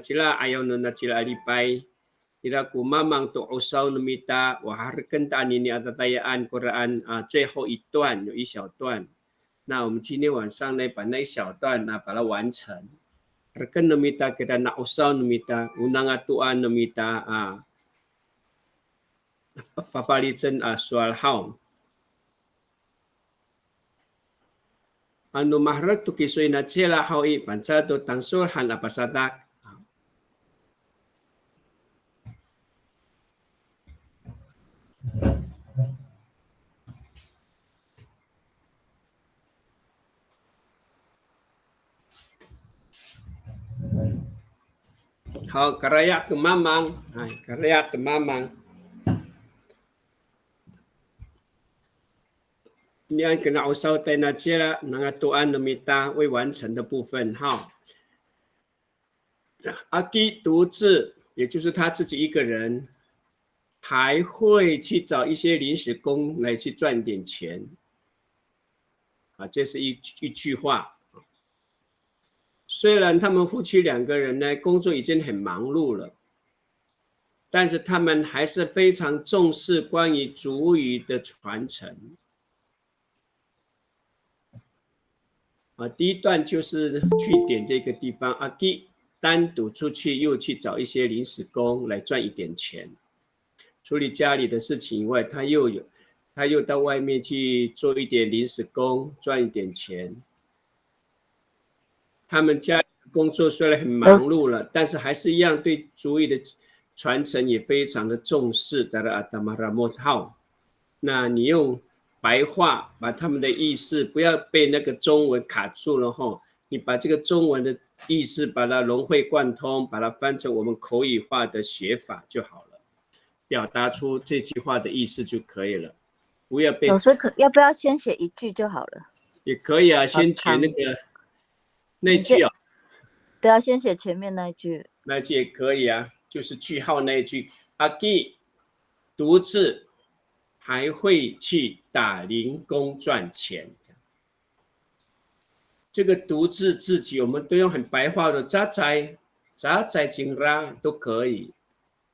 sila ayaw nun na sila alipay. Ira kumamang to usaw numita waharken ta ni atatayaan Quran 最后一段有一小段，那我们今天晚上呢把那一小段把它完成。Harken numita kita na usaw numita unang atuan numita fafalitzen sual hao. Ano mahrak tu kisoy na sila hao i pansado tangsul han apasatak. 好，karaya ke mamang, karaya ke mamang. 你按跟老少在那些了，那个多按那么大未完成的部分哈。阿基独自，也就是他自己一个人，还会去找一些临时工来去赚点钱。这是一句话。虽然他们夫妻两个人呢，工作已经很忙碌了，但是他们还是非常重视关于族语的传承。第一段就是据点这个地方，阿基单独出去又去找一些临时工来赚一点钱，处理家里的事情以外，他又到外面去做一点临时工，赚一点钱。他们家里的工作虽然很忙碌了，但是还是一样对族语的传承也非常的重视。在阿达马拉莫号，那你用白话把他们的意思不要被那个中文卡住了吼，你把这个中文的意思把它融会贯通，把它翻成我们口语化的写法就好了，表达出这句话的意思就可以了，不要被。老师要不要先写一句就好了？也可以啊，先写那句啊。对啊，先写前面那一句。那句也可以啊，就是句号那一句。阿基独自还会去打零工赚钱。这个独自自己，我们都用很白话的杂在金拉都可以，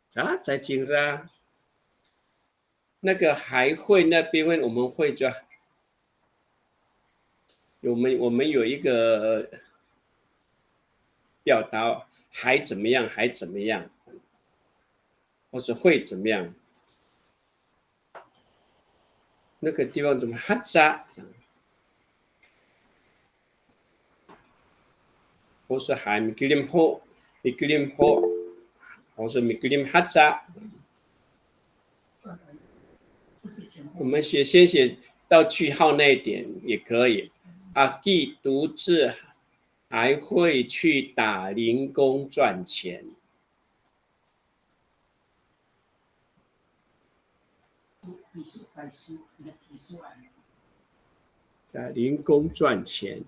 杂在金拉。那个还会那边我们会就，我们有一个表达还怎么样，还怎么样，或是会怎么样。那个地方怎么哈扎，或是还米格林坡，或是米格林哈扎。我们先写到句号那一点也可以。阿基独自还会去打零工赚钱。打零工赚钱。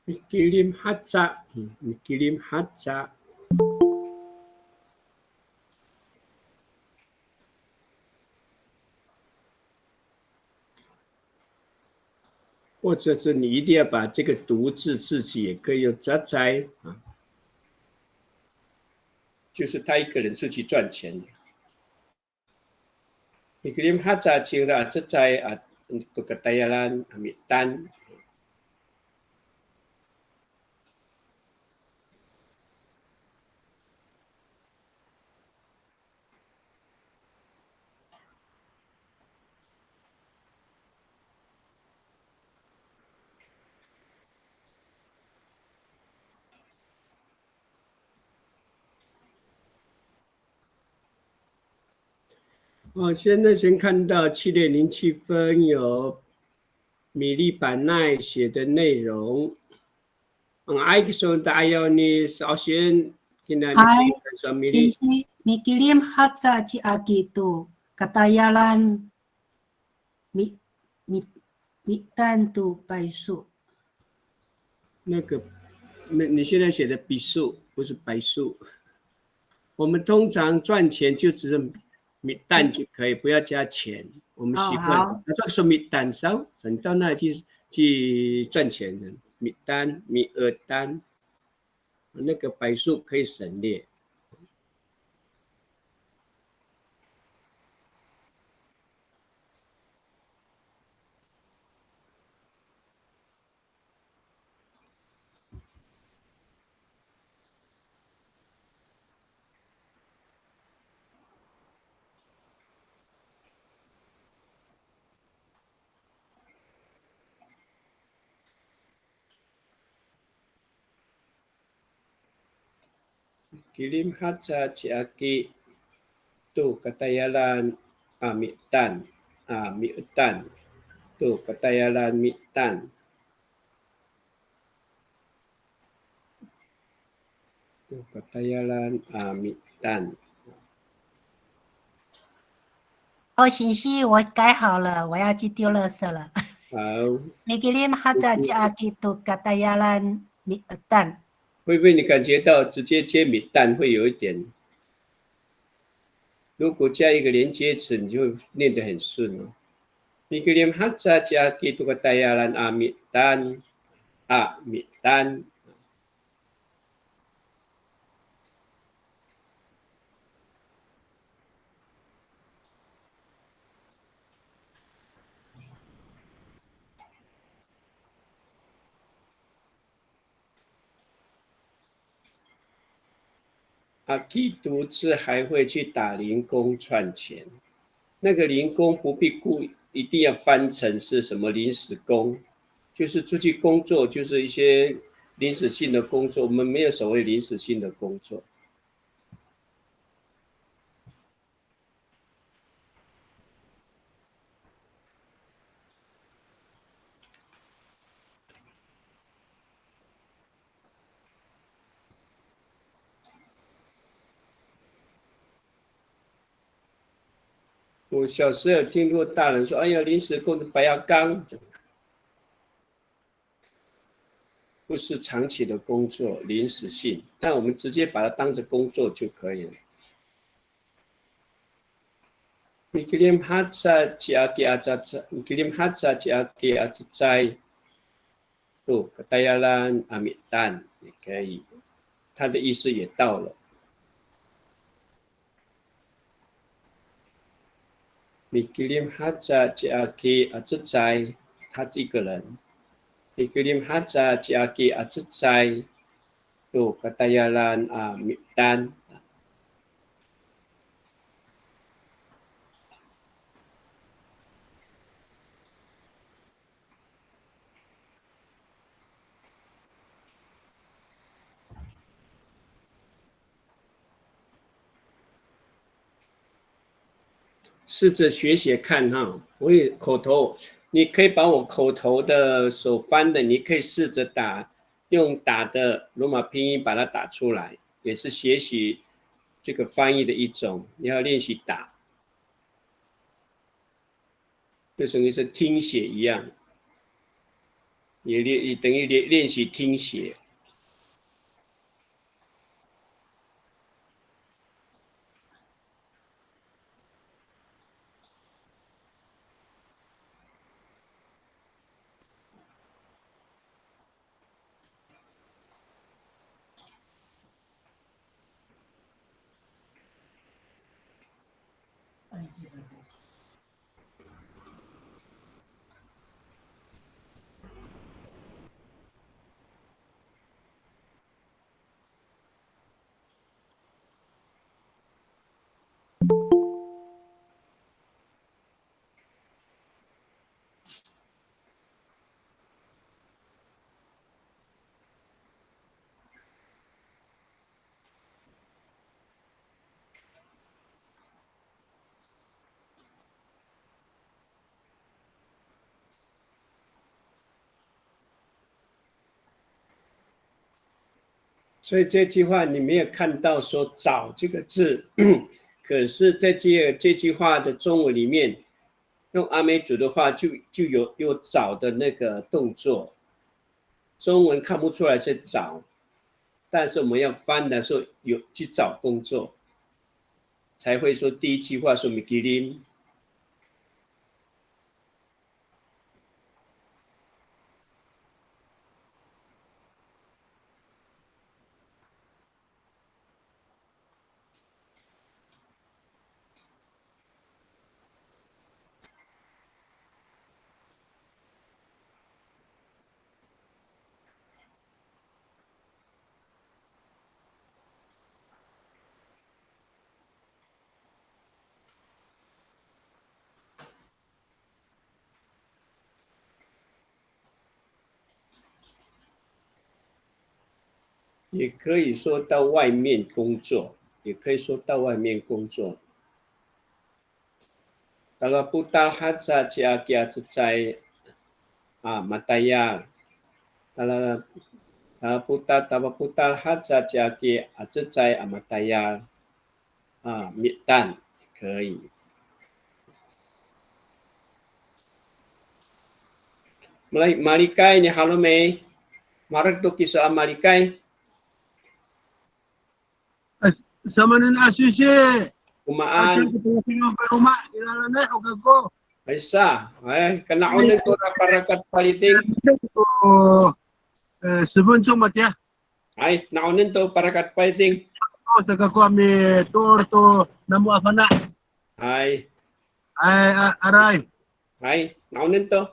Mikirim haja, mikirim haja。或者是你一定要把这个独自自己也可以用杂在就是他一个人出去赚钱。Mikirim haja cira杂在kekatayalan amitan。现在先看到7:07分有米利板奈写的内容。Ang ay gisun tayo ni sa Ocean Ay, sa Miri. Cici, mikirim hatsa ci aki tu katayalan mitan tu paisu. 那个，你现在写的笔数不是白数。我们通常赚钱就只是米蛋就可以，不要加钱。我们习惯，那这个说米蛋烧，你到那里去赚钱的米单、米二单，那个白数可以省略。Kirim haja ciaki tu katayalan mi tan mi tan tu katayalan mi tan tu katayalan mi tan。哦，欣欣，我改好了，我要去丢垃圾了。好，mikirim hatsa ci aki tu katayalan mitan。会不会你感觉到直接接米蛋会有一点？如果加一个连接词，你就会念得很顺哦。Mikirim haja ciaki tu katayalan mi tan mi tan。阿基独自还会去打零工赚钱，那个零工不必一定要翻成是什么临时工，就是出去工作，就是一些临时性的工作，我们没有所谓临时性的工作。我小时候有听过大人说：“哎呀，临时工的白牙缸，不是长期的工作，临时性。但我们直接把它当成工作就可以了。” Mikirim haja ciaki acai tu katayalan amitan 也可以，它的意思也到了。Mikirim haja ciaki acai，他这个人。Mikirim haja ciaki acai tu katayalan amitan。试着学学看哈，我也口头，你可以把我口头的手翻的，你可以试着打，用打的罗马拼音把它打出来，也是学习这个翻译的一种。你要练习打，就等于是听写一样，也等于练习听写。所以这句话你没有看到说找这个字，可是在这句话的中文里面，用阿美族的话就有找的那个动作，中文看不出来是找，但是我们要翻的时候有去找动作，才会说第一句话说 mikirim。也可以说到外面工作，也可以说到外面工作。Kalau putar haja ciakia cecai mataya. Kalau putar haja ciakia cecai mataya 米蛋可以。Malikai 你好了没 ？Marak tu kisah Malikai. Sama na asisi. Kumaan. Rumah ilalane ako. Aisa, kena unin ko na parakat paliting. 10分钟嘛爹。Ay, naunin to parakat paliting. Saka ko ami tour to namu afana. Ay. Aray. Ay, naunin to.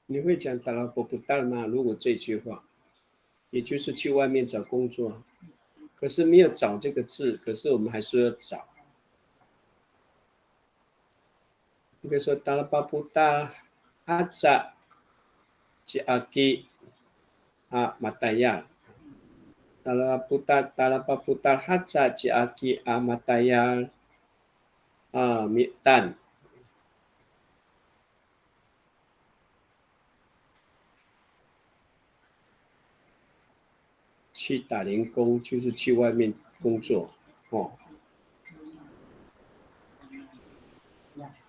你会讲达拉波不达吗？如果这句话，也就是去外面找工作，可是没有找这个字，可是我们还是要找。你可以说达拉巴不达阿扎吉阿基mataya。达拉巴不达哈扎吉阿基mataya 米蛋。去打零工就是去外面工作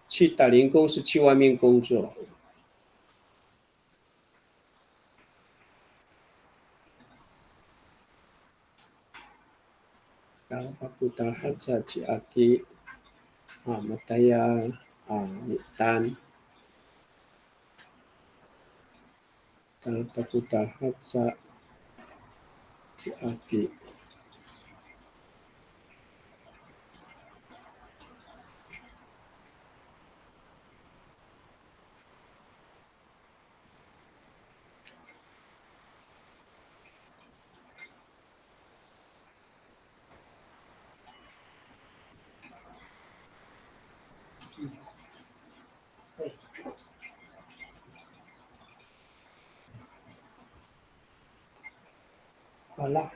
去打零工是去外面工作。Kalau aku tahan saja aki mataya mitan. Kalau aku tahan saja aki.好了。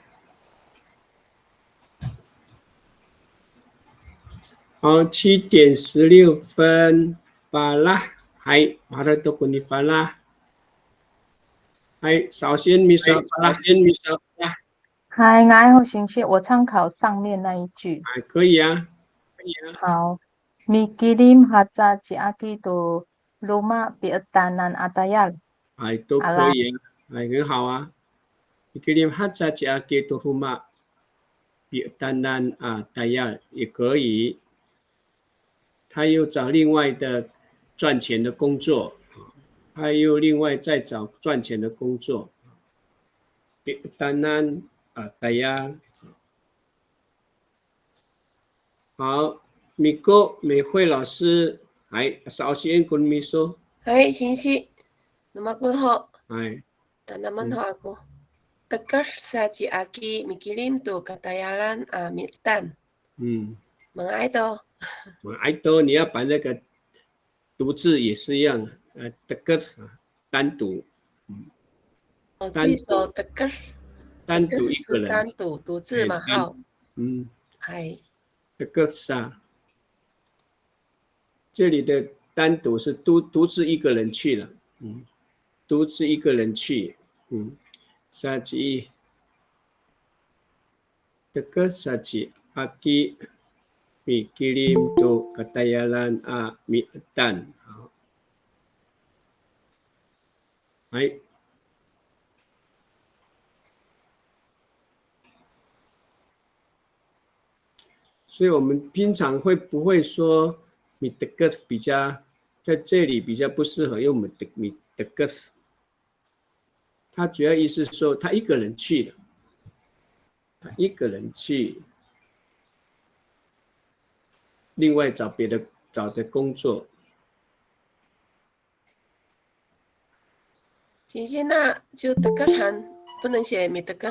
好，7:16，巴拉，还马上都给你巴拉，还首先米少巴拉，嗨，爱好情绪，我参考上面那一句。可以啊，好，Mikirim haja ciaki to luma bi'tanan atayal。都可以啊，很好啊。Mikirim haja ciaki to luma bi'tanan atayal 也可以。他又找另外的赚钱的工作，他又另外再找赚钱的工作。bi'tanan atayal。好，米哥美惠老师，首先跟你说，先生，nama ko ho. 係 Tanaman ho ako. tegas saji aki mikirim tu katayalan mitan。mengai to。爱多你要把那个独字也是一样，这个单独。据说tegas。单独一个人。单独独自嘛好。はい。这个啥？这里的单独是独自一个人去了，独自一个人去，saji，这个saji aki mikirim tu katayalan mi'tan，哎。所以我们平常会不会说米德格比较在这里比较不适合用米德格？他主要意思是说他一个人去了，他一个人去，另外找的工作。其实那就德格汉不能写米德格。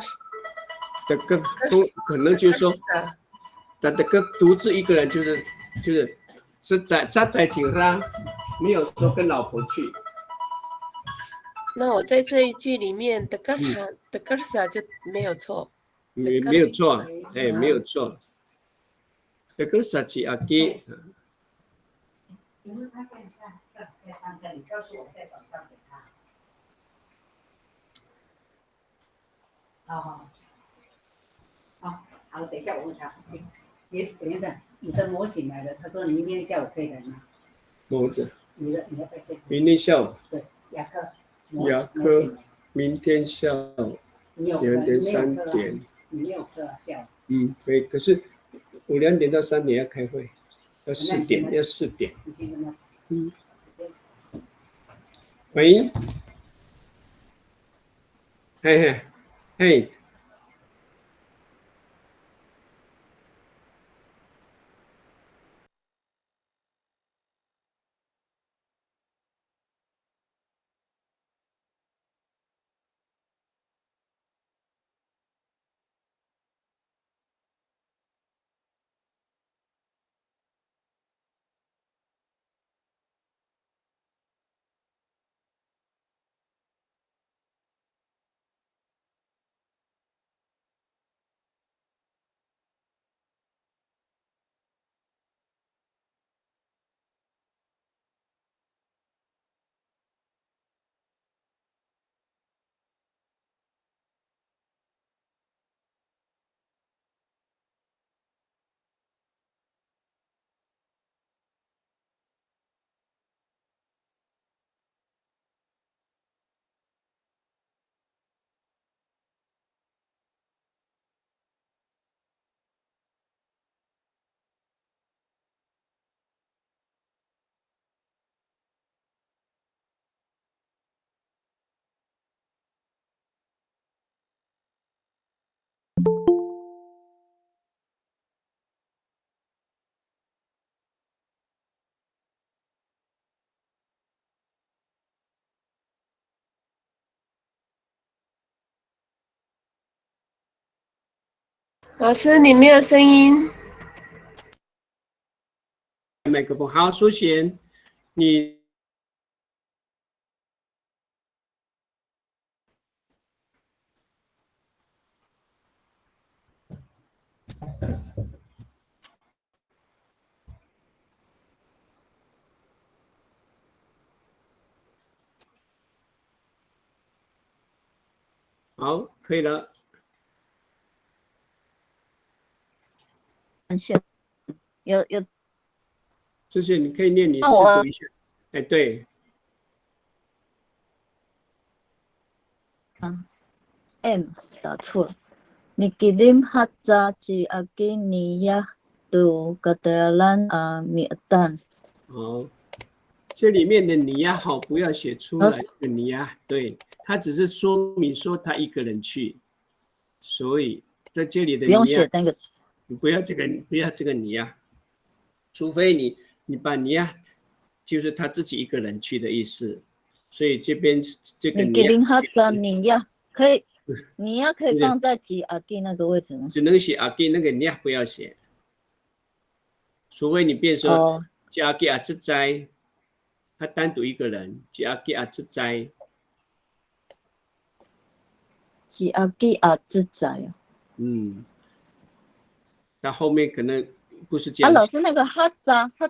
德格都可能就是说。他这个独自一个人就是在井上，没有说跟老婆去。那我在这一句里面的格萨就没有错。没有错，没有错。这个萨奇阿基。因为他在上课，你告诉我再转账给他。好，等一下我问他。等一下，你的模型来了，他说你明天下午可以来吗？模型。你的快些。明天下午。对，牙科。明天下午2点3点。你没有课啊，下午。可以，可是我2点到3点要开会，要4点。喂，嘿。老师，你没有声音。麦克风好，苏贤，你好，可以了。有，就是你可以念，你试读一下。对。M 打错。Mikirim hatta ci aki niyah tu katalan mi'tan。这里面的你呀好，不要写出来这个你呀，对，他只是说明说他一个人去，所以在这里的你呀，不用写那个，你不要这个你呀，除非你把你呀，就是他自己一个人去的意思，所以这边这个你呀，Mikirim hatta niyah 你要可以放在吉阿蒂那个位置吗？只能写阿基，那个你也不要写，除非你变说哦，吉阿基阿自在，他单独一个人，吉阿基阿自在，吉阿蒂阿自在啊。那后面可能不是这啊，样写。老师，那个哈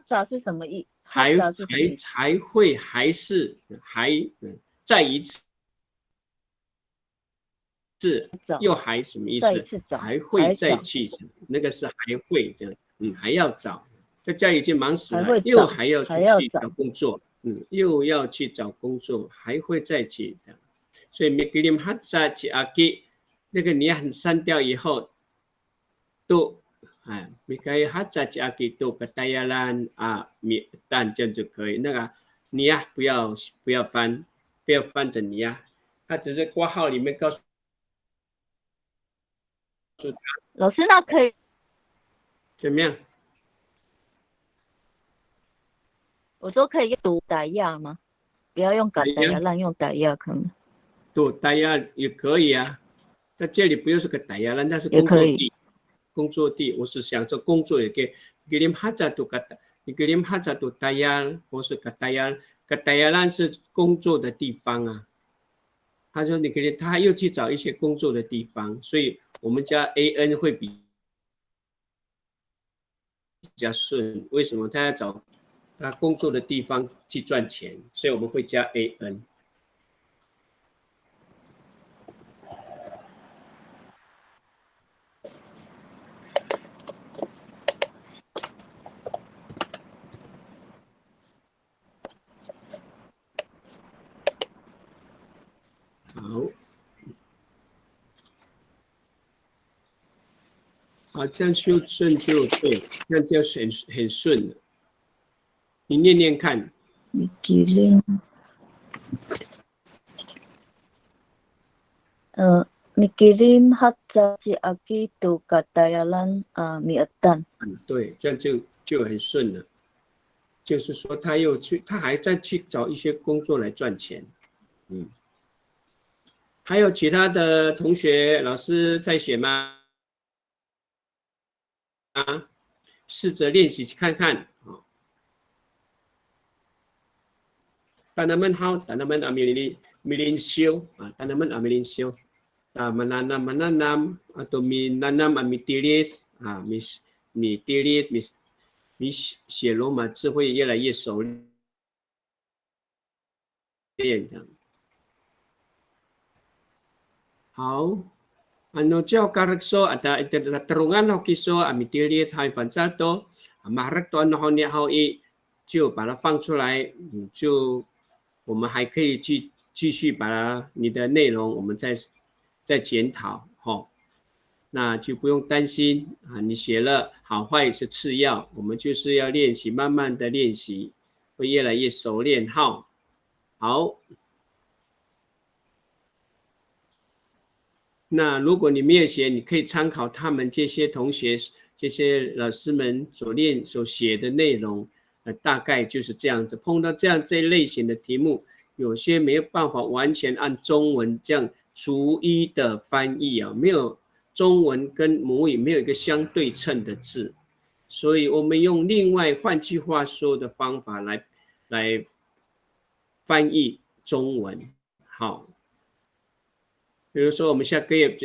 扎是什么意？还哈扎是什么意思？还会还是还再一次又还什么意思？再一次找，还会再去，那个是还会这样，还要找，在家里已经忙死了，又还要出去找工作，又要去找工作，还会再去这样。所以 Miklim Hatsa Chiaki 那个你很删掉以后，都Miklim Hatsa Chiaki 都Katayalan Mi'tan 这样就可以。那个你呀，不要翻，不要翻着你呀，它只是括号里面告诉。老师，那可以怎么样？我说可以读傣亚吗？不要用傣亚，滥用傣亚可能。读傣亚也可以啊，在这里不用是个傣亚，那是工作地。工作地，我是想做工作也给Miklim Hatsa读kata Miklim Hatsa读傣亚，或是个傣亚兰是工作的地方啊。他说他又去找一些工作的地方，所以我们加 an 会比较顺。为什么？他要找他工作的地方去赚钱，所以我们会加 an。好，这样修正就对，这样就很顺了。你念念看。Mikirim Hatsa Chiaki tu Katayalan Mi'atan。对，这样就很顺了。就是说，他还在去找一些工作来赚钱。还有其他的同学、老师在写吗？试着练习看看。Tanaman how, tanaman amilinsiyo, tanaman amilinsiyo. Mananam atau minanam amitilis, mitilis, 你写罗马字会越来越熟练这样。好。Ano siya karakso at terungan ho kiso amitilit hai fansato marak to ano ho ni ho i 就把它放出来，就我们还可以继续把你的内容我们再检讨那就不用担心你写了好坏是次要，我们就是要练习，慢慢的练习，会越来越熟练好。那如果你没有写，你可以参考他们这些同学、这些老师们所写的内容，大概就是这样子。碰到这一类型的题目，有些没有办法完全按中文这样逐一的翻译没有中文跟母语没有一个相对称的字，所以我们用另外换句话说的方法来翻译中文。好。比如说，我们下个月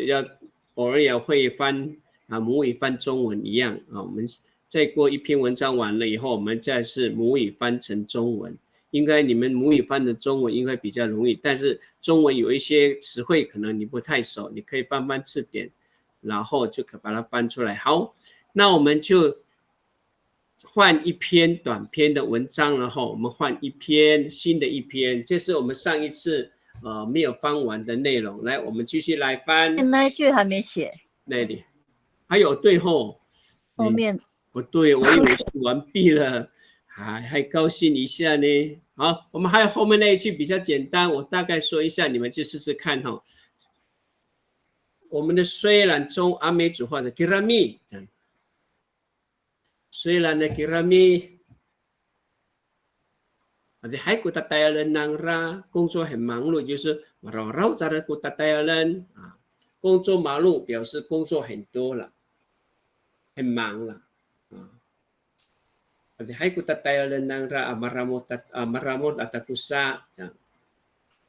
偶尔也会翻母语翻中文一样我们再过一篇文章完了以后，我们再是母语翻成中文。应该你们母语翻的中文应该比较容易，但是中文有一些词汇可能你不太熟，你可以翻字典，然后就可把它翻出来。好，那我们就换一篇短篇的文章，然后我们换一篇新的一篇，这是我们上一次。没有翻完的内容，来，我们继续来翻。那一句还没写。那里还有对后面。对，我以为是完毕了，还高兴一下呢。好，我们还有后面那一句比较简单，我大概说一下，你们去试试看我们的虽然中阿美族话是 kirami， 虽然的 kirami。还古达泰人人工作很忙碌，就是绕着古达泰人工作忙碌表示工作很多了，很忙了啊。Jadi hai ku tatayalan nang ra amaramot atatusa.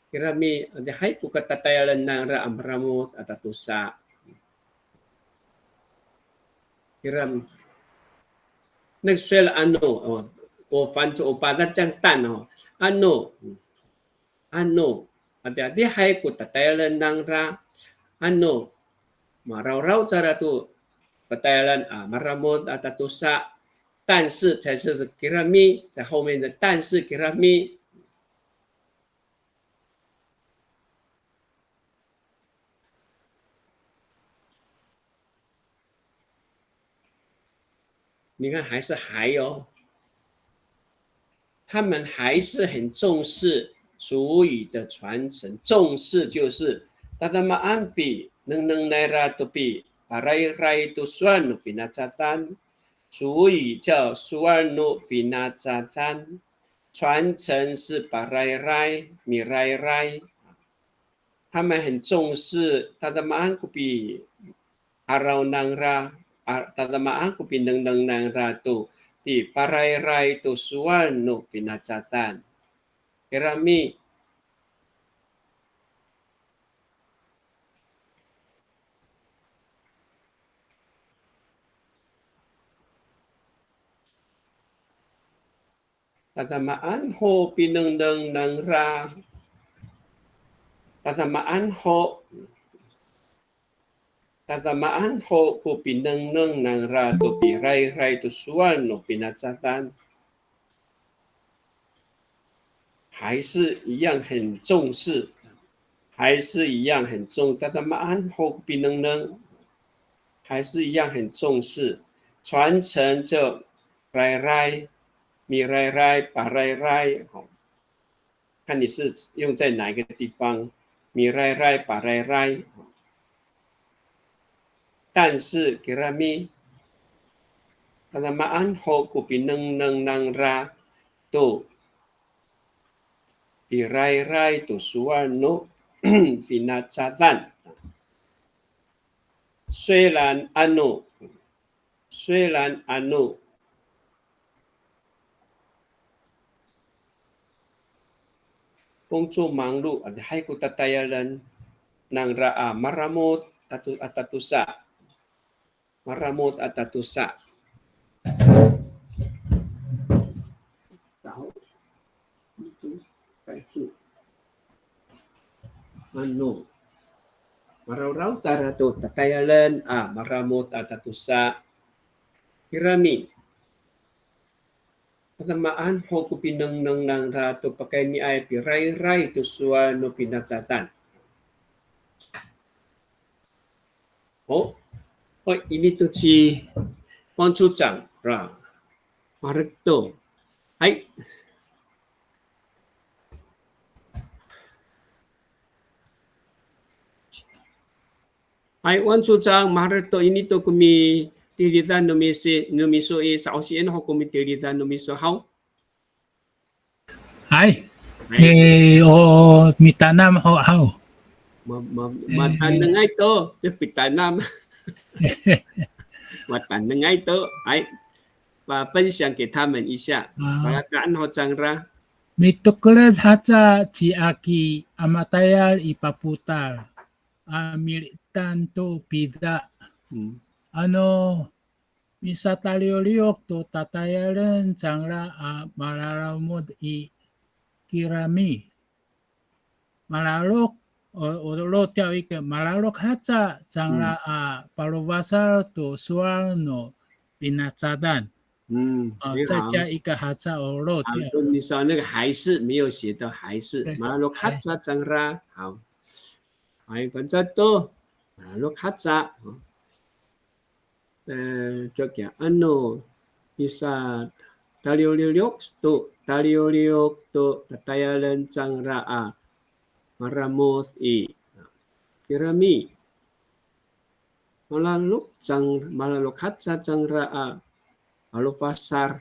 Kirami, jadi hai ku tatayalan nang ra amaramot atatusa. Kiram nagsuel ano o fanto o padat jang tan ano jadi hai ku tatayalan nang ra ano marau cara tu tatayalan amaramot atatusa. 但是才是 kirami 在后面的但是 kirami 你看还是还哦，他们还是很重视主语的传承，重视就是tatamaan pi neng naira tu pi parai tu suan pinacatan 主语叫 suarno vinacatan 传承是 parai mirai 他们很重视 tatamaan kupi araw nangra tatamaan kupi neng nangra tu di parai tu suarno vinacatan kerami tatamaan ho pinengdeng nang ra tatamaan ho ku pinengdeng nang ra tu pirai tu suan no pinacatan 还是一样很重视，还是一样很重 tatamaan ho pinengdeng 还是一样很重视传承就 rai mirai parai 看你是用在哪个地方 mirai parai 但是 kirami tatamaan ho ku pinengdeng nang ra tu pirai tu suarno vinacatan 虽然 anu 工作忙碌 ada hai ku tatayalan nang ra'a maramot atatusa maramot atatusa ano marau cara tu tatayalan maramot atatusa kirami Patamaan ho ku pinengdeng nang ra tu pakai ni ai pirai tu suano pinacatan. Oh, ini tu si 汪处长是吧？马尔多，哎，汪处长马尔多ini tu kami Tiritan numiso sa osien ho kumi tiritan numiso how? Hai. Mitanam ho how? Matanang ay to, pitanam. Matanang ay to, ay 分享给他们一下，把它干好张ra. Mituklet haca ciaki amatayal ipaputar. Militan to pida. Ano misatalioliok to tatayalan changla malaramod I kirami malalok o tiao ike malalok haca changla palubasar to suarno pinacatan 在加一个哈扎哦漏掉。你说那个还是没有写到还是，马拉洛哈扎张啦，好，还反正都马拉洛哈扎。Jogja ano bisa talioliok to tatayalan sang raa maramos I kirami malalok hatsa sang raa palopasar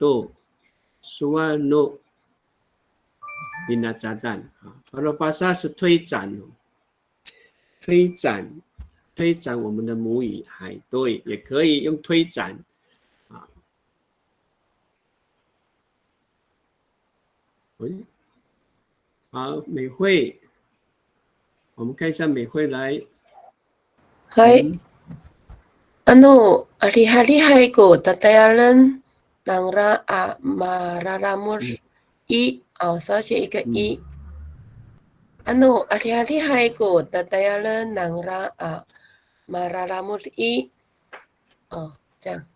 to suano binacatan palopasar 是推展推展我们的母语，还对，也可以用推展啊。好，美惠，我们看一下美惠来。はい。hari-hari ko tatayaran ng mararamor so siya ika hari-hari ko tatayaran ng mararamor这样。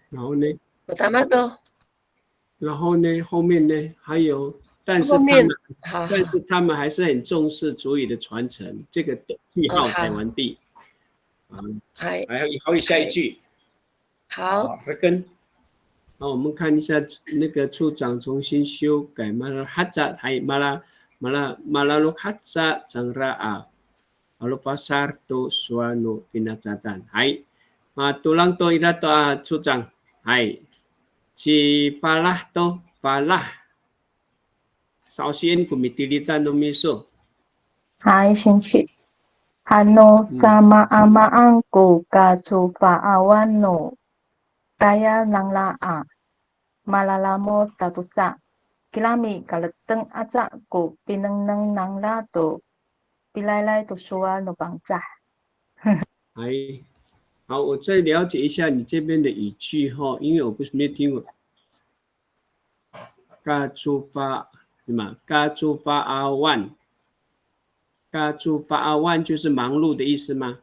然后呢？我他妈都。然后呢？后面呢？还有，但是他们还是很重视主语的传承。这个句号才完毕。还有下一句。好，好，我们看一下那个处长重新修改马拉哈扎，还马拉鲁哈扎张拉啊，马鲁巴萨多苏阿努宾纳扎丹，还tulang to ila to处长，还si palah to palah， 首先kumitilitan no miso， 还先去。Hano sama amaang ko kachupaawan no kaya lang laa malalamo tatusa kilami kalateng aca ko pinengneng nang lato pilailai to suwa no bangca。好，我再了解一下你这边的语句哈，因为我没听过。嘎出发什么？嘎出发阿万。嘎出发阿万就是忙碌的意思吗？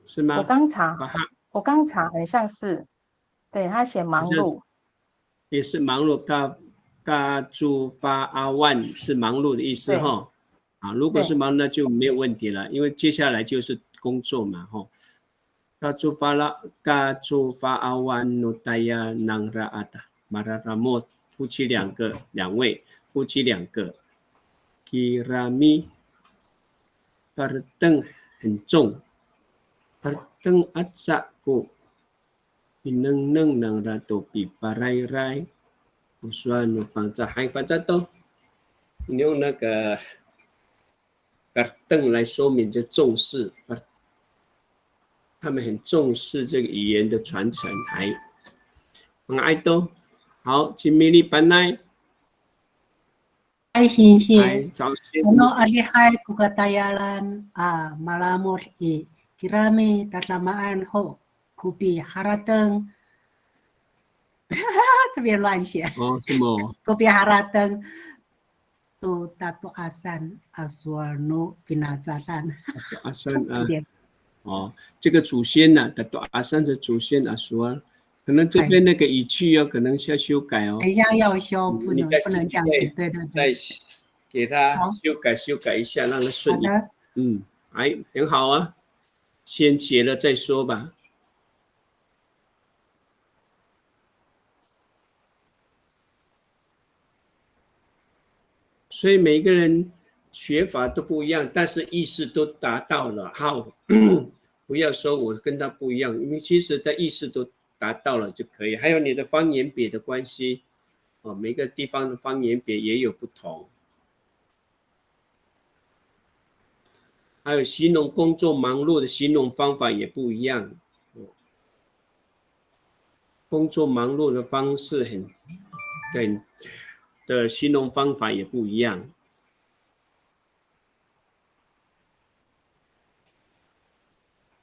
是吗？我刚查很像是，对他写忙碌，也是忙碌。嘎出发阿万是忙碌的意思哈。啊，如果是忙碌那就没有问题了，因为接下来就是工作嘛哈。嘎出发阿万努达亚囊拉阿达马拉拉莫夫妻两位夫妻两个。Kirami parteng 很重 parteng atsa ko ineng nang rato pi parai usuan pangza hai pangza to 你用那个 parteng 来说明这重视，他们很重视这个语言的传承，还爱都好，请米粒班来。Ay, sinsi. Ano alihay kukatayalan malamor kirami tatlamaan ho kupi harateng 这边乱写。什么 ？Kupi harateng tu tatu asan aswarno pinazatan。asan 这个祖先呢，tatu asan 是祖先aswar。可能这边那个语句要可能需要修改哦。等一下要修，不能这样子。对。再给他修改一下，让它顺一点。很好啊，先写了再说吧。所以每个人学法都不一样，但是意识都达到了。好，不要说我跟他不一样，因为其实的意识都达到了就可以。还有你的方言别的关系，每个地方的方言别也有不同。还有形容工作忙碌的形容方法也不一样，工作忙碌的方式的形容方法也不一样。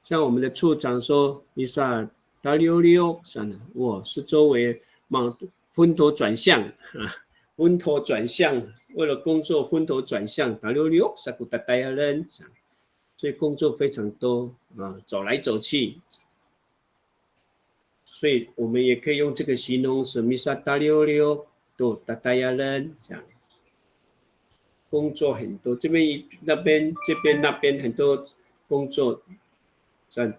像我们的处长说，伊萨达溜溜，我是周围昏头转向昏头转向，为了工作昏头转向，达溜溜，萨古达达亚人，所以工作非常多走来走去，所以我们也可以用这个形容词，米萨达溜溜，都达达亚人，这样工作很多，这边那边很多工作。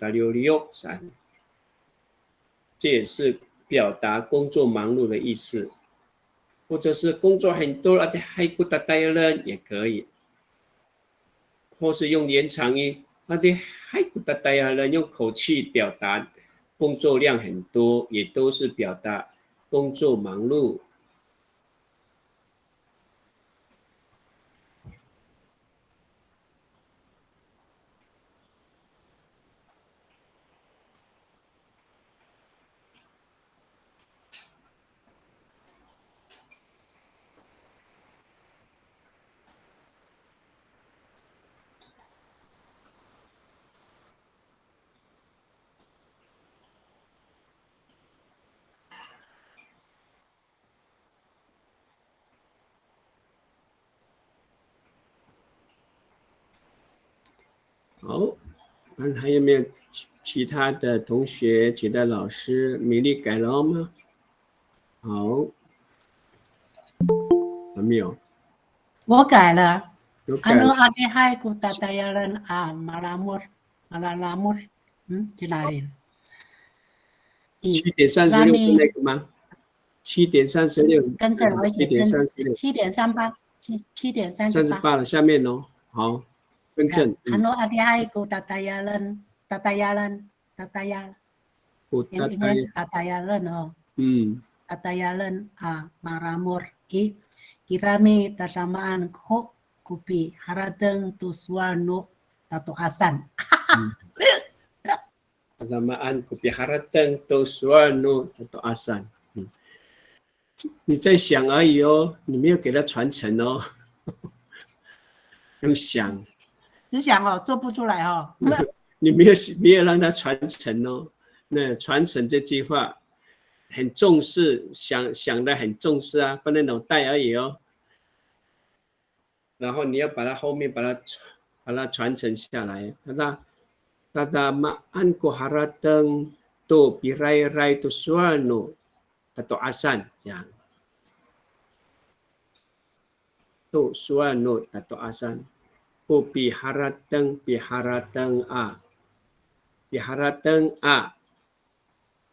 达溜溜这也是表达工作忙碌的意思，或者是工作很多而且还不达达人也可以，或是用延长音，而且还不达达人用口气表达工作量很多，也都是表达工作忙碌。好，还有没有其他的同学、其他老师？米粒改了吗？好，还没有。我改了。有改了。 Ano adihai ku tatayalan malamur. 去哪里了7:36那个吗？7:36，跟着我一起跟7:36， 7:38了，下面哦。好，更正。Ano adihai ku tatayalan. 应该是 tatayalan 哦。Tatayalan maramur kirami tasamaan ko kupi haradeng tuswano tato asan. Tasamaan kupi haradeng tuswano tato asan。你在想而已哦，你没有给他传承哦，用想，只想哦，做不出来哦。你没有让他传承哦。那传承这句话很重视，想的很重视啊，放在脑袋而已哦。然后你要把它后面把它传承下来。Tada maan ko harateng to birai-rai to suano tato asan， 这样。to suano tato asan， ko biharateng a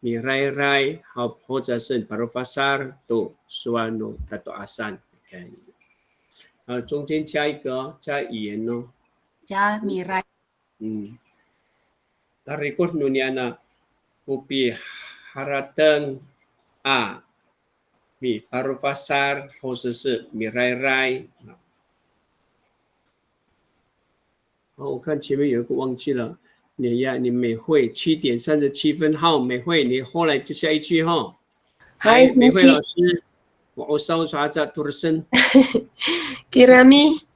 birai-rai， 好，或者是 parofasar to suano tato asan， 中间加一个加语言哦，加米来。Tarikut nuniana upi harateng a mi parufasar 或者是米rai。我看前面有一个忘记了，你美惠7:37号，美惠你后来就下一句哈。嗨，美惠老师，我稍查tulisan。Kirami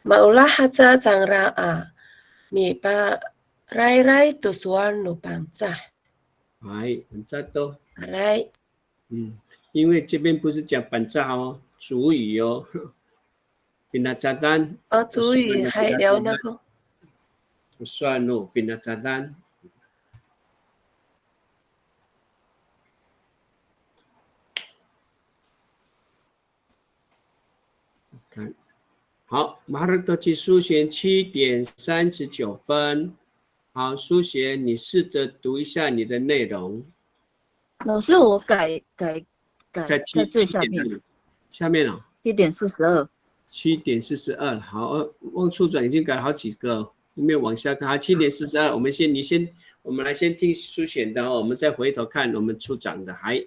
maulah haja jangra a mi pa rai tu suano bangsa。很赞都。来。因为这边不是讲板炸哦，主语哦。Pinazatan。主语还有那个。Suano pinazatan。看，好，马上都去数学7:39分。好，数学你试着读一下你的内容。老师，我改在最下面。下面哦。7:42。7:42，好，汪处长已经改了好几个，有没有往下看？好，7:42，我们来先听书选的哦，我们再回头看我们处长的。还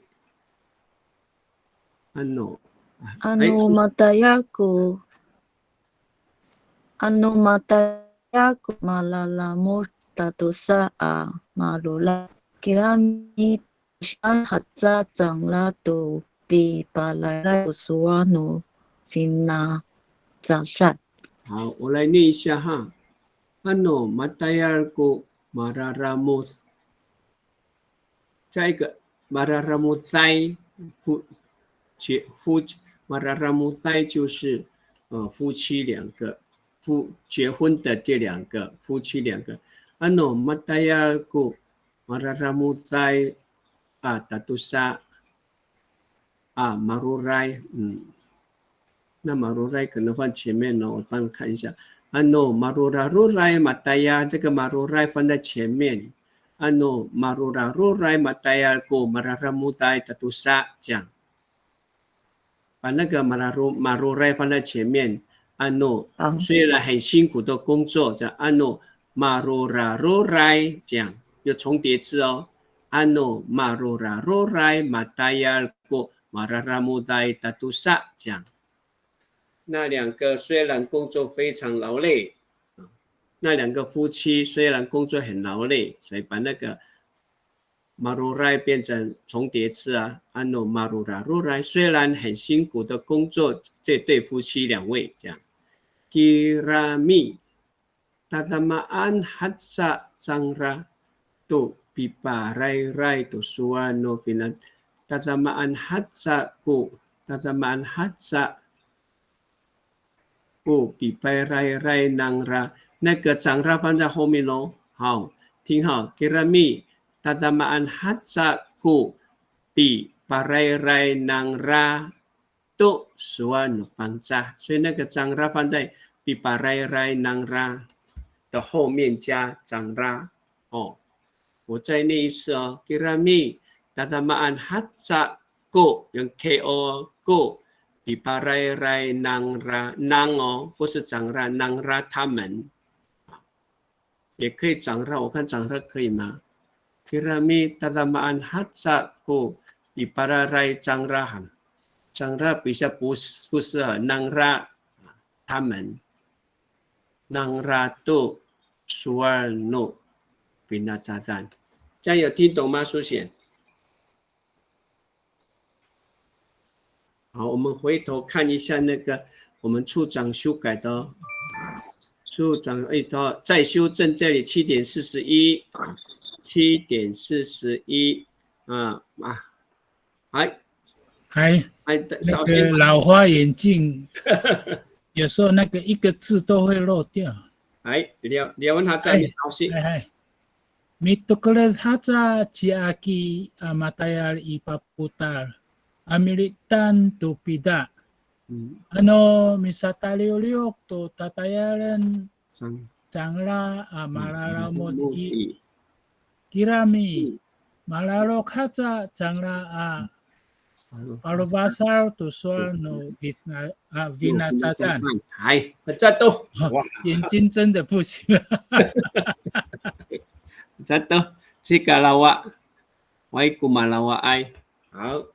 ，Ano matayaku malalamur tatusa malula kirami shan hatsa jangla tu bi balai suano finna zasat。好，我来念一下哈。Ano matayaku mararamus， 再一个 mararamusai mararamusai 就是夫妻两个，结婚的这两个夫妻两个。Ano matayaku mararamusai tatusa marurai。那marurai可能放前面呢，我帮你看一下。Ano marurarurai mataya， 这个marurai放在前面。Ano marurarurai matayaku mararamusai tatusa， 这样。把那个marurai放在前面。Ano 虽然很辛苦的工作，这样。Ano marurarurai， 这样有重叠字哦。Ano marurarurai matayaku mararamusai tatusa， 这样。那两个虽然工作非常劳累，那两个夫妻虽然工作很劳累，所以把那个 marurai 变成重叠字啊。Ano marurarurai 虽然很辛苦的工作，这对夫妻两位这样。Kirami tatamaan hatsa jangra tu pipa rai tu suano finan tatamaan hatsa ku pipai rai nangra 那个长拉放在后面咯。好，听好 ，kirami tatamaan hatsaku bi parairai nang ra tu suan bangsa，所以那个长拉放在 bi parairai nang ra 的后面加长拉。哦，我再念一次哦 ，kirami tatamaan hatsaku 用 ko go。比巴来来囊拉囊哦，不是长拉囊拉他们，也可以长拉，我看长拉可以吗 ？Kirami tatamaan hatsaku 比巴来来长拉ham，长拉比较不适合囊拉他们，囊拉都苏尔诺比那炸弹，这样有听懂吗？苏显？好，我们回头看一下那个我们处长修改的哦。处长再修正这里7.41那个老花眼镜有时候那个一个字都会漏掉。了问他在你稍息。Mitukulet haza ciaki amatayal ipaputar. Amilitan tupida. Ano misataliuliok to tatayaran sangla amalaramot i kirami malalok haza sangla palubasar to suano vinatatan。这都眼睛真的不行。这都这个老哇，外古马老哇爱好。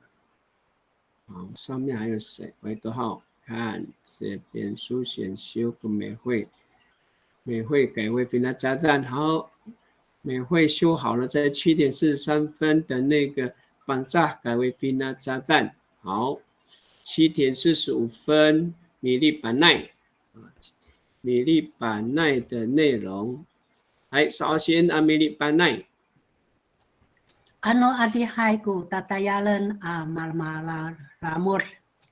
好，上面还有谁？回头好看这边书选修和美惠，美惠改为比那加赞好，美惠修好了，在7.43的那个绑架改为比那加赞好，7.45米粒板奈，米粒板奈的内容，首先米粒板奈。Ano alihay ko tatayalan malmalamor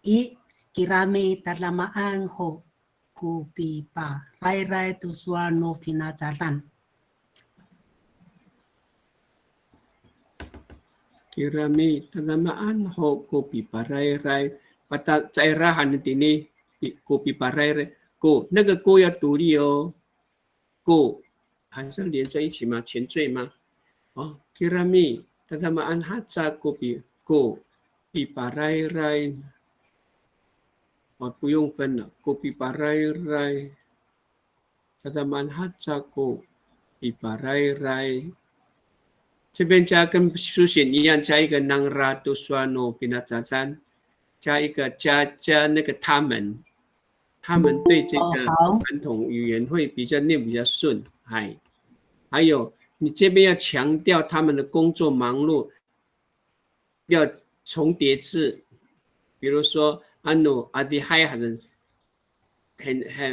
I kirami talamaan ho kupi pa rai tu suano finajalan. Kirami talamaan ho kupi pa rai pata cairahan ini kupi pa rai go 那个 go 要独立哦 go 还是连在一起吗？前缀吗？哦 kirami tatamaan hatsa kopi go pi parai rai 不用分了 kopi parai rai tatamaan hatsa go pi parai rai 这边加跟书写一样，加一个 nang ratu suano pinatatan 加一个加那个他们对这个传统语言会比较念比较顺，还有你这边要强调他们的工作忙碌，要重叠字，比如说anu adihai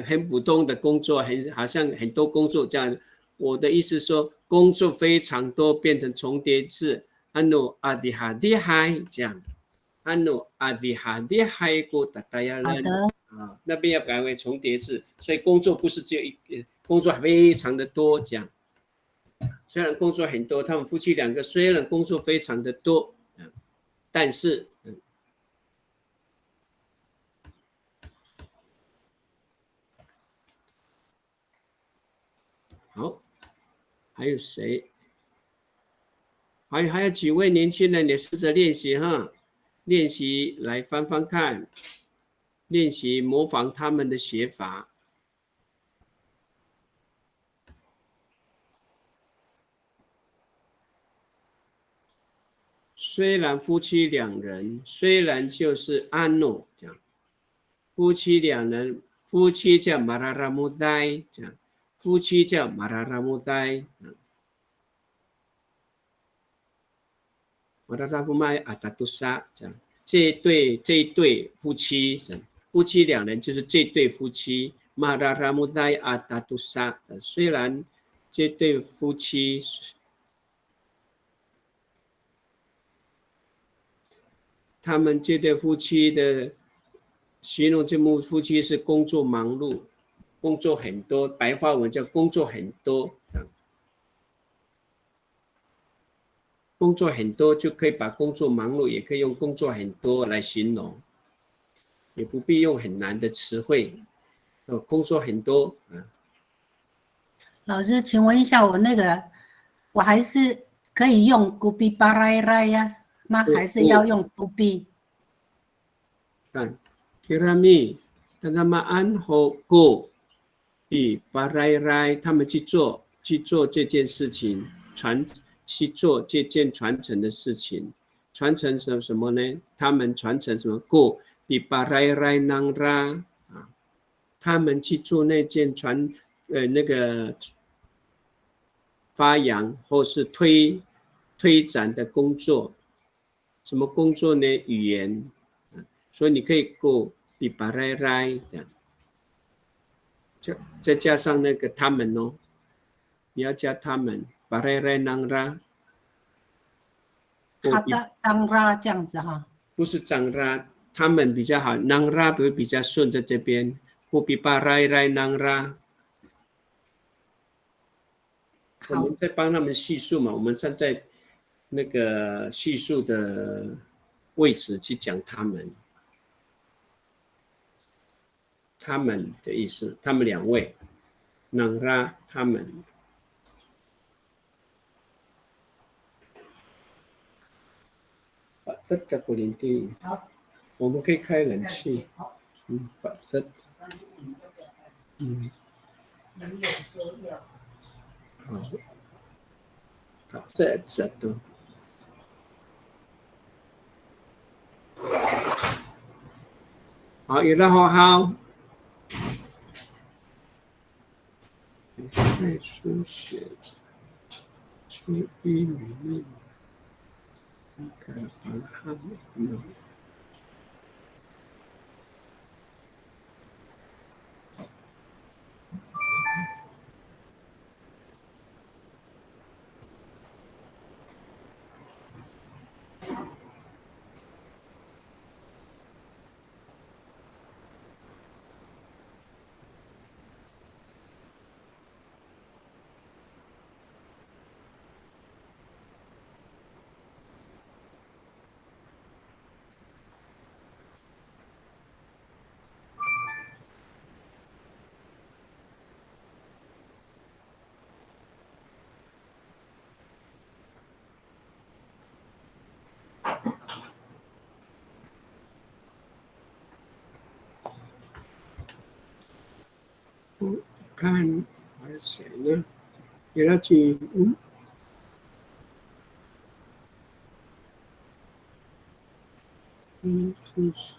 很普通的工作，好像很多工作这样。我的意思说，工作非常多，变成重叠字anu adihai 这样。anu adihai ko tatayalan 那边要改为重叠字，所以工作不是只有工作非常的多这样。虽然工作很多，他们夫妻两个虽然工作非常的多，但是好，还有谁？还有几位年轻人也试着练习哈，练习来翻翻看，练习模仿他们的写法。虽然夫妻两人，虽然就是安诺这样，夫妻两人，夫妻叫马拉拉木代这样，夫妻叫马拉拉木代，马拉拉木麦阿达杜沙这样，这一对夫妻，夫妻两人就是这对夫妻，马拉拉木代阿达杜沙，虽然这对夫妻。他们这对夫妻的形容这幕夫妻是工作忙碌，工作很多，白话文叫工作很多，工作很多就可以把工作忙碌，也可以用工作很多来形容，也不必用很难的词汇。工作很多。老师，请问一下，我还是可以用 gubi barai 呀吗？还是要用 gubi？ 看 ，Kirami， Tanamaan Hoko， barai 他们去做这件事情，去做这件传承的事情，传承什么呢？他们传承什么 ？Go barai nangra 啊，他们去做那件那个发扬或是推展的工作，什么工作呢？语言，所以你可以 go barai 这样，再加上那个他们哦，你要加他们。Barai nangra， 哈扎张拉这样子哈，不是张拉，他们比较好，nangra 不会比较顺在这边。Kopi barai nangra， 我们在帮他们叙述嘛，我们站在那个叙述的位置去讲他们的意思，他们两位，nangra 他们。这个古林地，我们可以开冷气。这，好，这都。好，然后好。再书写，去语里面。看还有谁呢？给他去，就是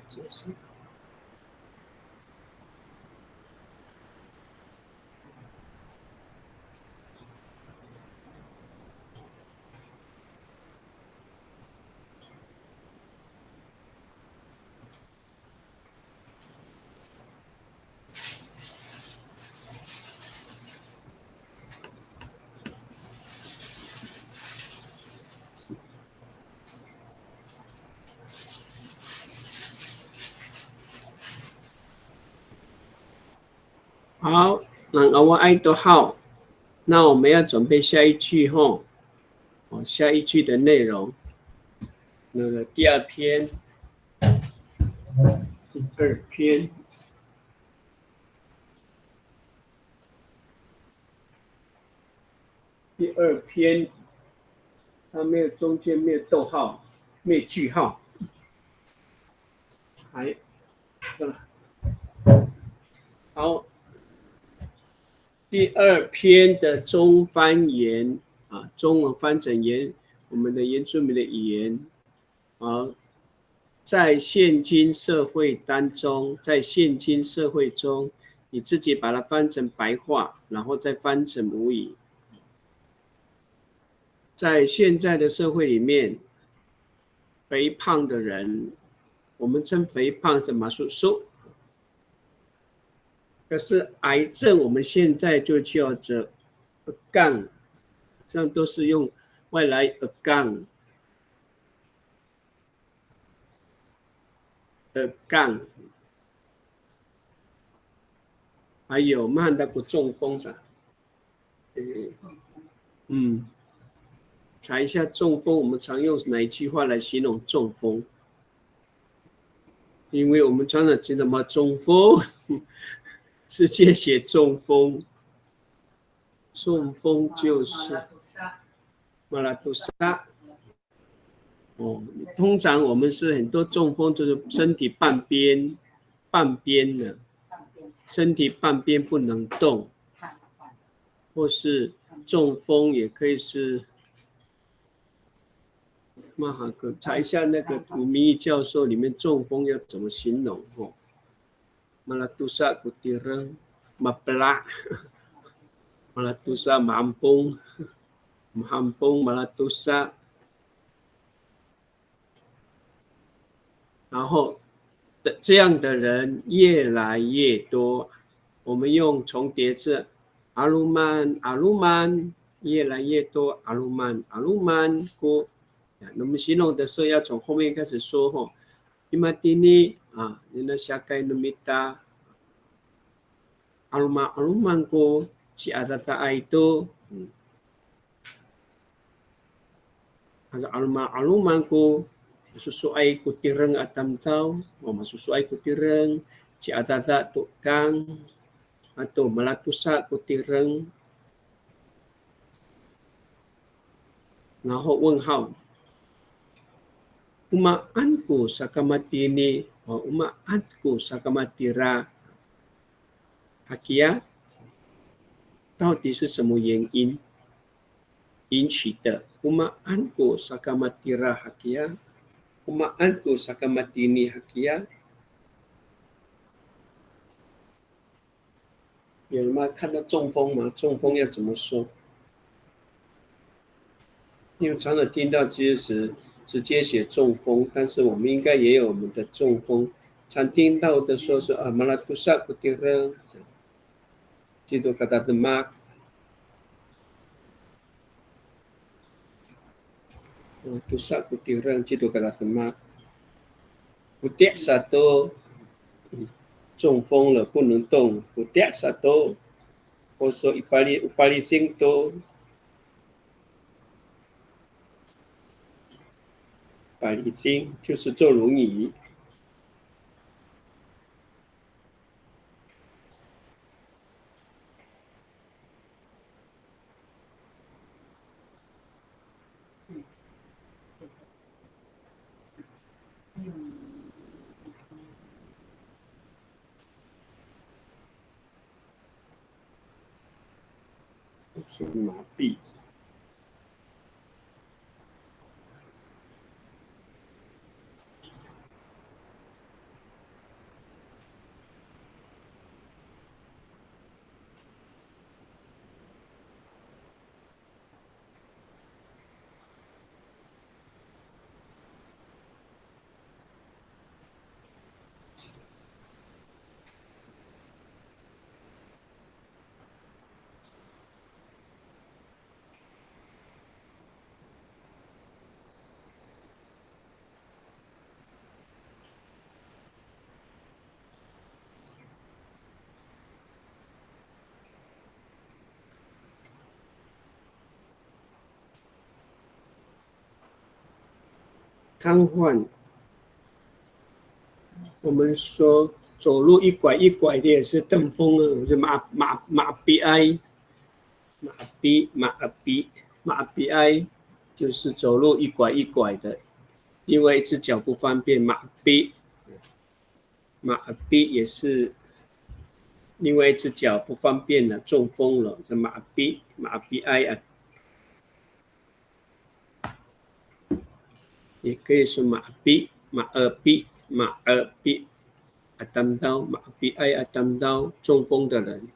这是。好，那我爱都好，那我们要准备下一句吼，下一句的内容，那个第二篇，第二篇，它没有中间没有逗号，没有句号，好。第二篇的中翻言啊，中文翻成我们的原住民的语言啊，在现今社会当中，在现今社会中，你自己把它翻成白话，然后再翻成母语。在现在的社会里面，肥胖的人，我们称肥胖是马术瘦。可是癌症，我们现在就叫做杠，这样都是用外来杠，还有慢的不中风噻。查一下中风，我们常用哪一句话来形容中风？因为我们常常知道嘛，中风，直接写中风，中风就是马拉杜萨。通常我们是很多中风就是身体半边的，身体半边不能动，或是中风也可以是。马哈克查一下那个古明义教授里面中风要怎么形容马拉杜萨古蒂人马布拉马拉杜萨马崩马拉杜萨，然后这样的人越来越多，我们用重叠字阿鲁曼越来越多阿鲁曼过。那么形容的时候要从后面开始说Imatini nina syakai numita aluman ko si atata itu aluman ko masusuai kutireng atam tau masusuai kutireng si atata tukang atau melatusa kutireng 然后问号 Umaanku sakamatini umaanku sakamatira Hakia 到底是什么原因引起的 Umaanku sakamatira Hakia Umaanku sakamatini Hakia 有人吗看到中风吗？中风要怎么说？因为常常听到其实直接写中风，但是我们应该也有我们的中风。常听到的说是malatusa kutireng， itu kata demak， malatusa kutireng itu kata demak。Kutiak satu， 中风了不能动。Kutiak satu， 或说upali tingto。百里丁就是坐轮椅。是麻痹。瘫痪，我们说走路一拐一拐的也是中风啊，是马痹就是走路一拐一拐的，因为一只脚不方便，马痹也是另外一只脚不方便了，中风了，是马痹啊。也可以说马尔逼atam dau 马逼爱atam dau 中风的人。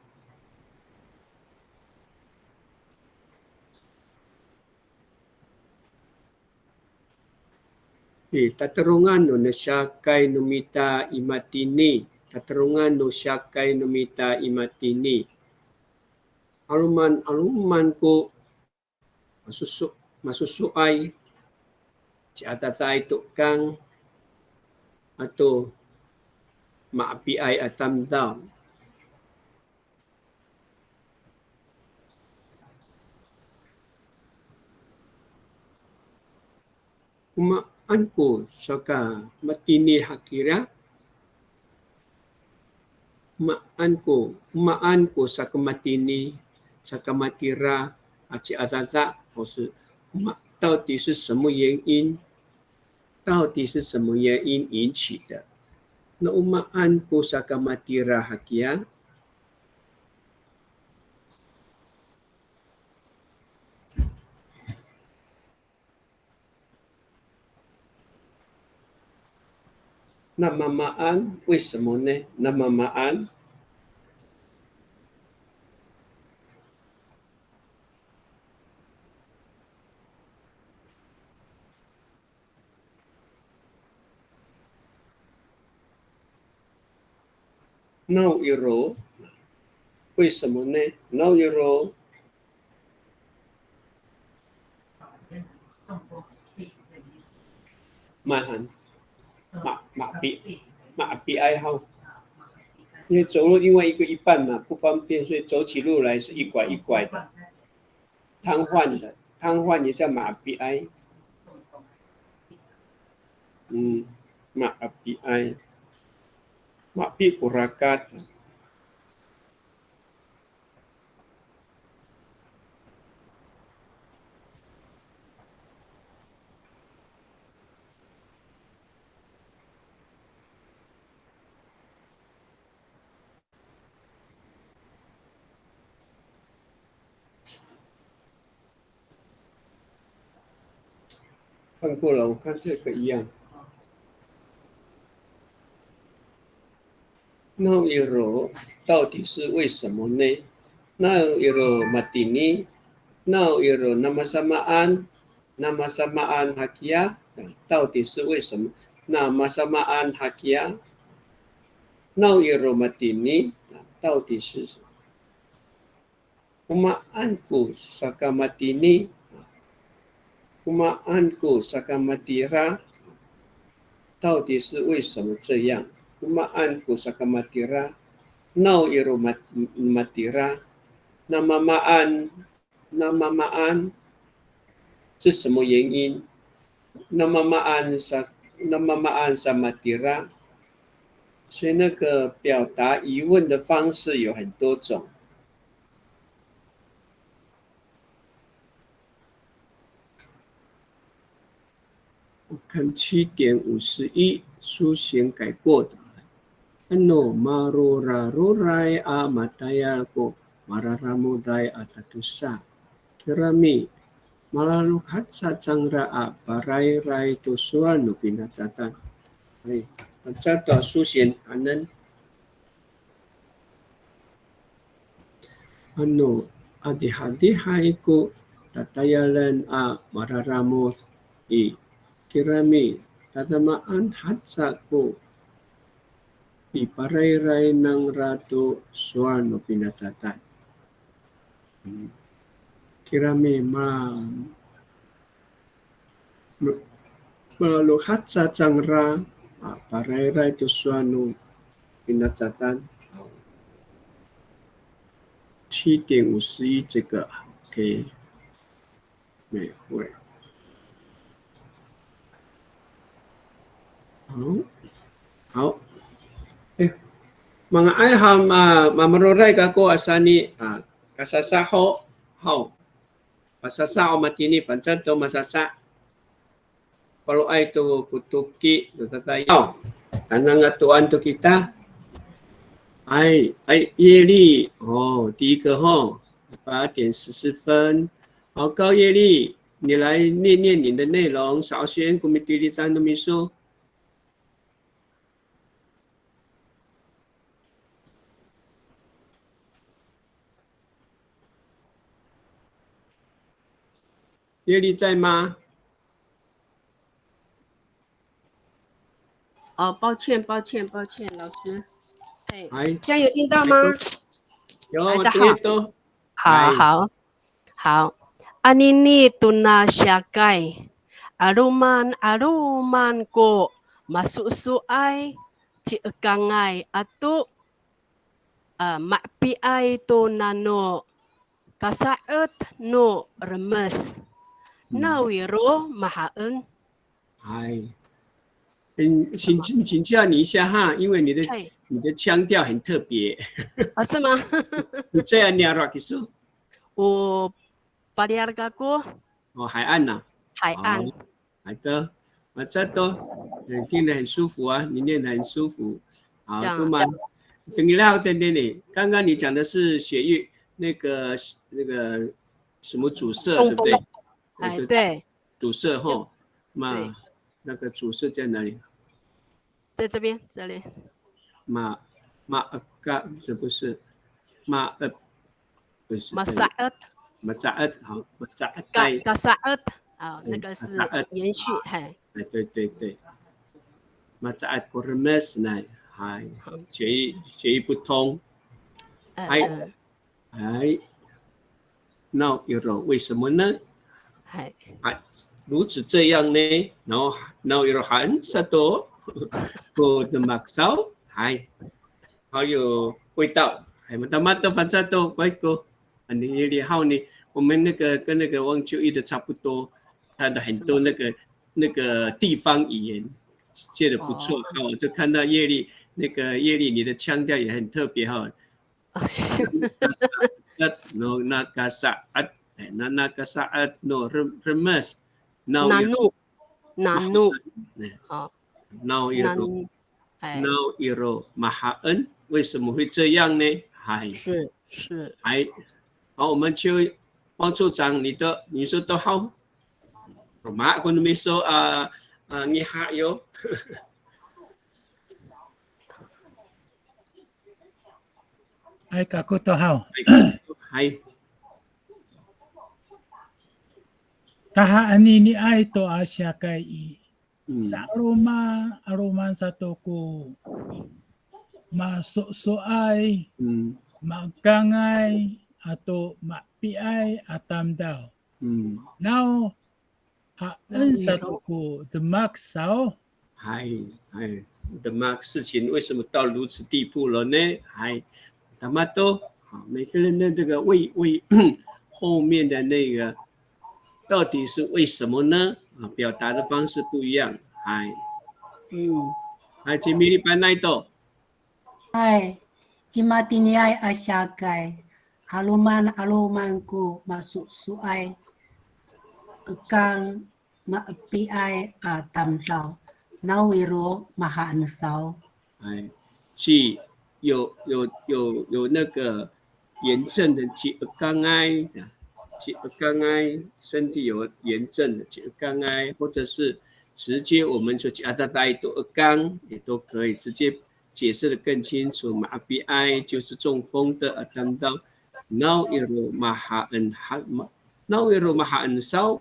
Tatarungan no nasyakai numita imatini tatarungan no syakai numita imatini aluman ko masusuay si atatay tukang atau maapi ay atam daw Umaanku saka matini hakira. Umaanku saka matini saka matira aci atata，或是到底是什么原因？到底是什么原因引起的？那umaanku saka matira hakia。那妈妈安为什么呢？那妈妈安，no iro， 为什么呢 ？no iro， 慢马比爱好，因为走路另外一半嘛不方便，所以走起路来是一拐一拐的，瘫痪也叫马比埃，马比埃，马比古拉嘎。看过了，我看这个一样。那iro到底是为什么呢？那iro matini，那iro nama samaan hakia， 到底是为什么？nama samaan hakia， 那iro matini， 到底是什么？Umaanku saka matini。Umaanku saka matira， 到底是为什么这样 ？Umaanku saka matira， nau iro matira， nama maan 是什么原因 ？nama maan sa matira， 所以那个表达疑问的方式有很多种。看7.51书型改过的。Ano marurarurai a mataya ko mararamudai atatusa. Kirami malalukhat sa changra a parai-rai tusuan no pinatatan. Ay, pagsato susin anan. Ano adihadihay ko tatayalan a mararamod kirami tatamaan hatsa ko iparay-ray ng rato suano pinatatan. Kirami malukhat sa changra paray-ray to suano pinatatan. 7.51这个可以美会。好，mga ayham mamaroray kako asani kasasaho pasasa o matini pansanto masasa kalau ay to kutuki to tatayaw tanang atuan to kita ay业力第一个8点14分，好，高业力，你来念念你的内容，少先古米蒂利丹的秘书。业力在吗？抱歉，老师。这样有听到吗？有，我听到。好。Anini tuna syakai. Aruman ko masusuay cikangai atu makpiai to nano kasaet no remes nawiro mahaen 哎，请教你一下哈，因为你的腔调很特别。是吗？你这样念了，其实我巴里亚嘎国海岸呐，海岸，好的，这都听得很舒服啊，你念得很舒服。好，那么等一下，等你，刚刚你讲的是血液那个什么阻塞，对不对？哎，对，阻塞后，那个阻塞在哪里？在这边，这里。马这不是不是。马扎厄，好，马扎厄带。嘎萨厄，啊，那个是延续，嘿。对。马扎厄过热么斯呢？还血液不通。那为什么呢？如此这样呢？然后很satu ko demaksau，好有味道。mata反正都外国，你好我们那个跟那个汪秋义的差不多，他的很多那个地方语言借的不错。我就看到叶丽你的腔调也很特别哈。那个saat no remes nanu，iro mahaan， 为什么会这样呢？是。好，我们汪处长，你说都好。Mak ko numiso ngiha yo。Kako to hao. Taha anini ai to asya kai i. Sa aroman sa to ko masuk-soai, magkangay, atau makpiay atam daw. Now, haan sa to ko demak sao. demak 事情为什么到如此地步了呢？他们都每个人的这个为后面的那个到底是为什么呢？表达的方式不一样。请米利班奈多。Timatini ay asyagay. Aluman ko masuk-suay. Kang maapiay tamsaw. Nawiro mahaan saw. 去有那个炎症的去肝癌，身体有炎症的去肝癌，或者是直接我们说阿达带多肝也都可以直接解释的更清楚。马比埃就是中风的等到 now iru mahaan sao，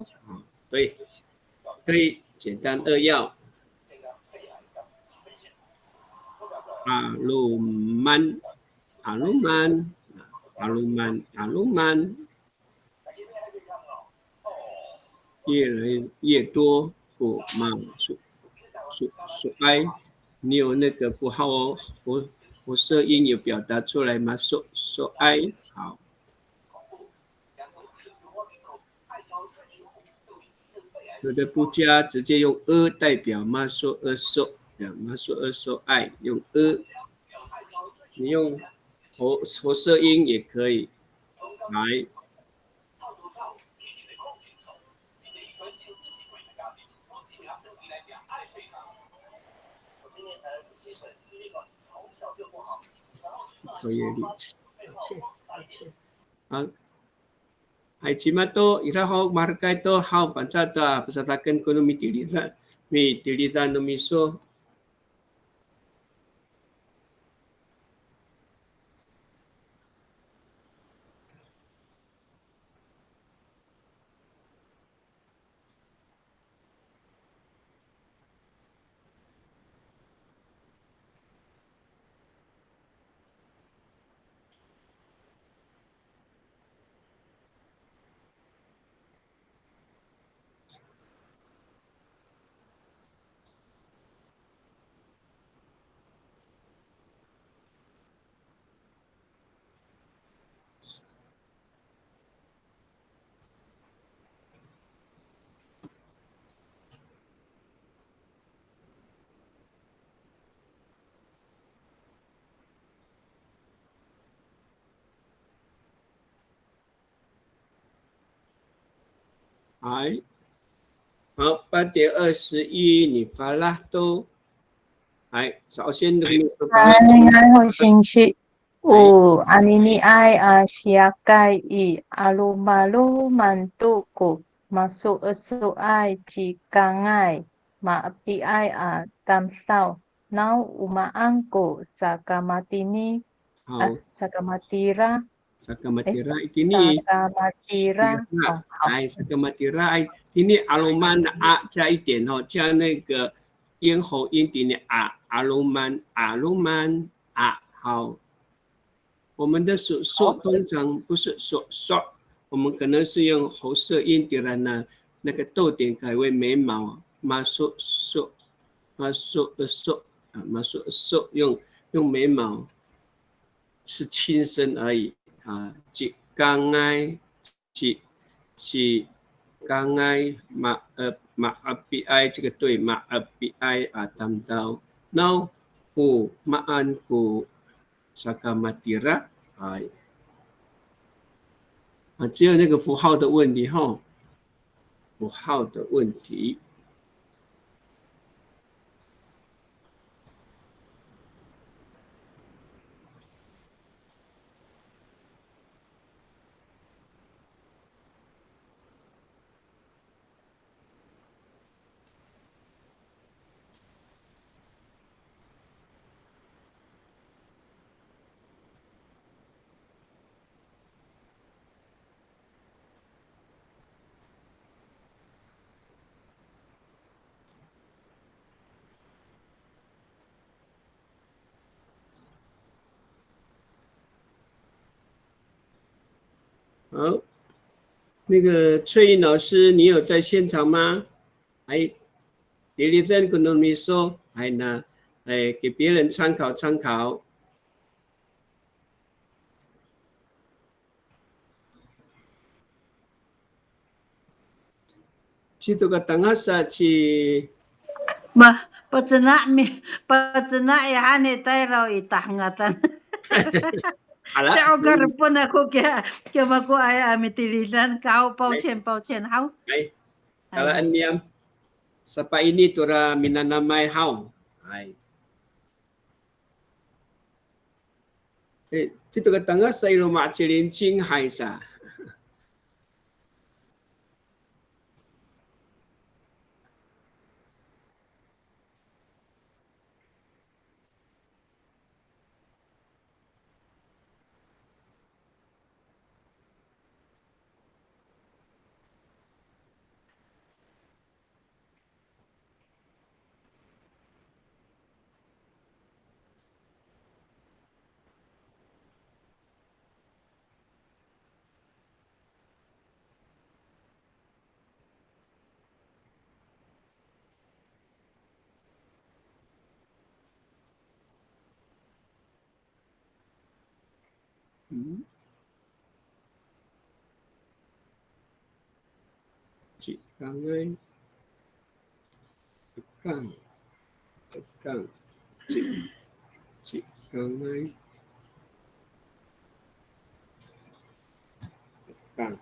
对，可以简单扼要。aluman， 越来越多过suai， 你有那个符号哦，我舌音有表达出来吗？suai， 好。有的不加，直接用代表吗？so 爱用你用活舌音也可以来。Hai cimato ira ho markai to hau pancata pesatakan kono mitiliza no miso. 哎，好，8:21，你发啦都，哎，首先那个你说发啦，爱好兴趣，anini ai siakai alumalu mantuku masuk esuk ai cikangai maapi ai tamsau nau umaangku sakamatini 好 sakamatira，sakamatira ini sakamatira 好。哎，sakamatira ini aluman 加一点加那个咽喉音底的aluman 好。我们的手通常不是手，我们可能是用喉舌音底的呢，那个逗点改为眉毛，马手用眉毛是轻声而已啊，即刚爱刚爱马阿比埃这个对马阿比埃当到 now 马安sakamatira 只有那个符号的问题符号的问题。好，那个翠英老师，你有在现场吗？哎，dilihat gunung miso，哎呢，哎，给别人参考参考。Cito ka tangasa ci Pagtsena ihani tayo raw itahangatan. ala. Siya po na ko kaya mako ay amitilisan kao pauchen how. Ay, kalaan niyam sa paini tura minanamay how. Ay. Cito ka tangasa ilo machilincing hay sa. Chị Càng ơi, Càng, chị Càng ơi, Càng.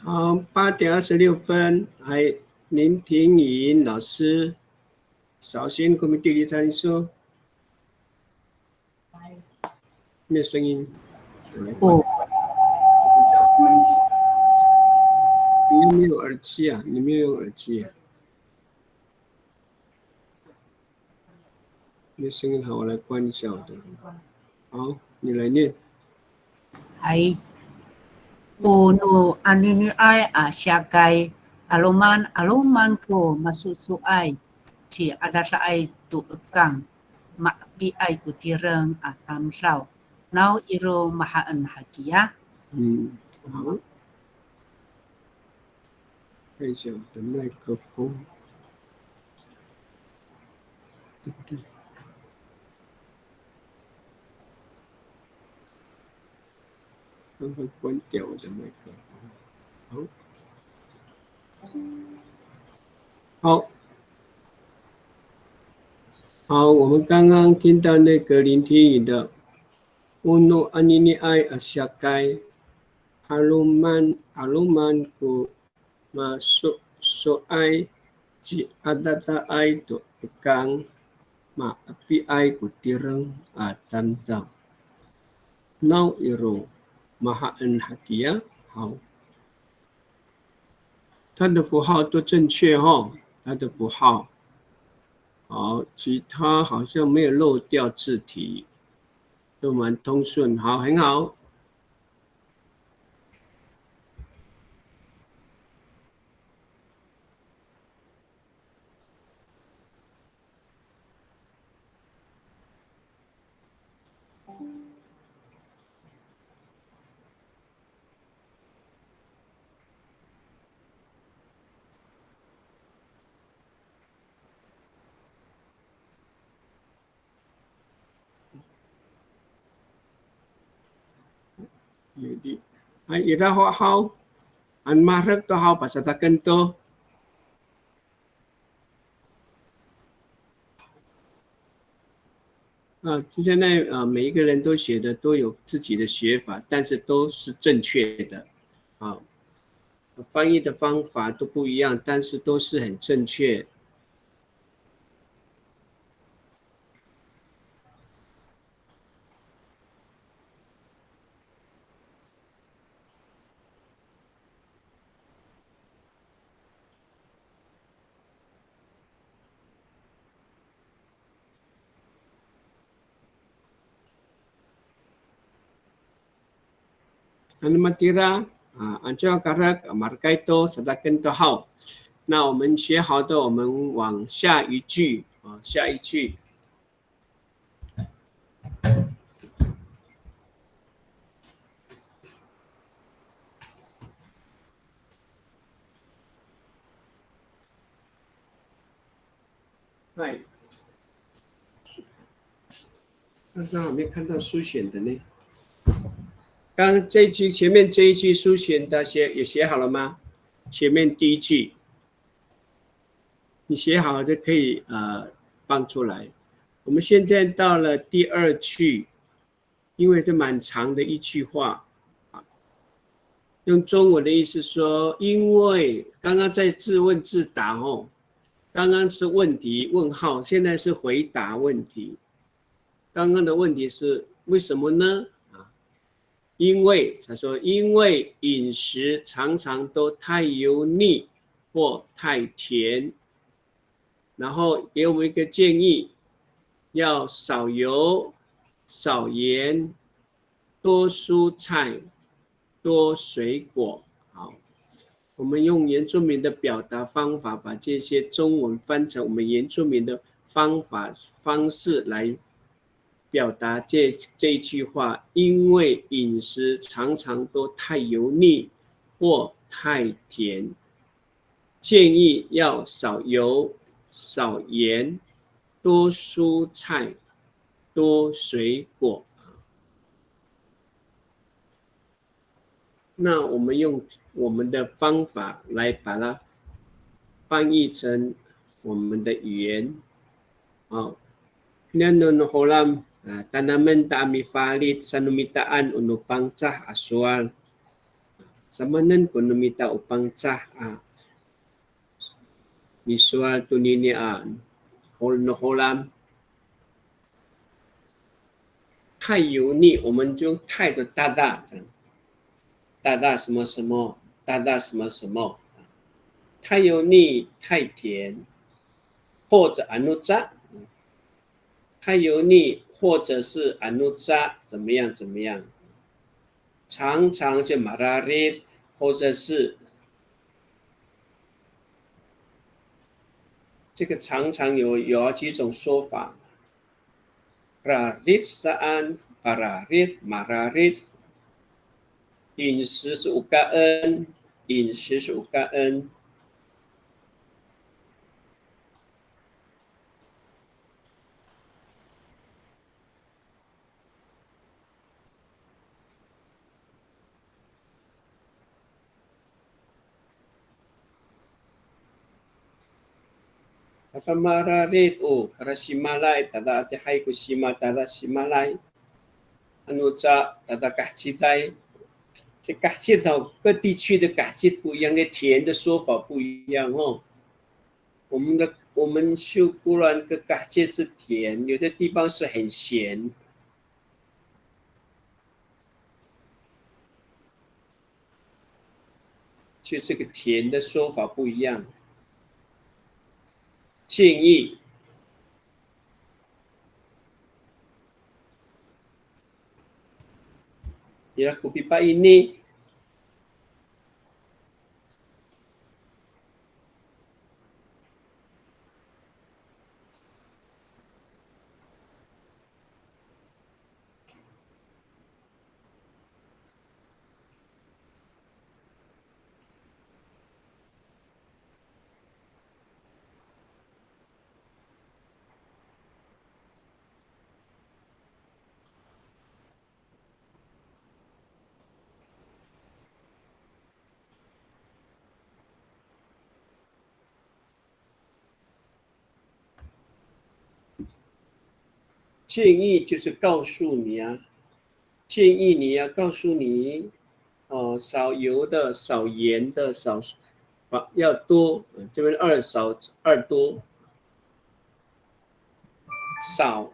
好，8:26，还林婷颖老师，首先我们第一参说，没有声音。哦，你有没有耳机啊？你没有用耳机啊？没有声音，好，我来关一下我的。好，你来念。Ai Puno anini ai siagai aluman ko masusu ai ci adata ai tu ekang mak pi ai kutireng atam sao nau iro mahaan hakia. 好，看一下我的麦克风，对不对？刚刚关掉我的麦克风。好，我们刚刚听到那个林听雨的 Uno anini ai asyakai aluman ku masuk soai ci adata ai tu ekang ma api ai ku tireng atam zam nau iro mahaan hakia 好，它的符号都正确哈，它的符号好，其他好像没有漏掉字体，都蛮通顺，好，很好。Jadi, ira hau an mahrek to hau pasatakan to. 现在每一个人都写的都有自己的写法，但是都是正确的啊。翻译的方法都不一样，但是都是很正确。那么tira按照karak markai to sedangkan to hau。那我们学好的，我们往下一句下一句。嗨，刚刚还没看到书选的呢。刚刚这一句前面这一句书选的也写好了吗？前面第一句，你写好就可以放出来。我们现在到了第二句，因为这蛮长的一句话，用中文的意思说，因为刚刚在自问自答刚刚是问题问号，现在是回答问题。刚刚的问题是为什么呢？因为他说，因为饮食常常都太油腻或太甜，然后给我们一个建议，要少油、少盐，多蔬菜、多水果。好，我们用原住民的表达方法，把这些中文翻成我们原住民的方式来表达这一句话，因为饮食常常都太油腻或太甜，建议要少油、少盐，多蔬菜、多水果。那我们用我们的方法来把它翻译成我们的语言。好，Nanon holam tanaman taami falit sa numitaan unupang cah aswal. Samanan ko numita upang cah visual tunini hol no holam. 太油腻，我们就用太的大大，大大什么什么，大大什么什么，太油腻，太甜，或者安努扎，太油腻，或者是安努扎，怎么样怎么样？常常是马拉列，或者是这个常常有几种说法。 Rarit saan, pararit, mararit. In 时是五个 n， in 时是五个 n。Kata mararit kara simalay tada ati hai ko sima tada simalay anu ca tada kahcitai 这kahcit各地区的 kahcit 不一样，跟甜的说法不一样哦。我们秀姑兰的 kahcit 是甜，有些地方是很咸。就这个甜的说法不一样。 建议ya kopi pak ini建议就是告诉你建议你告诉你，少油的、少盐的、要多，这边二多，少。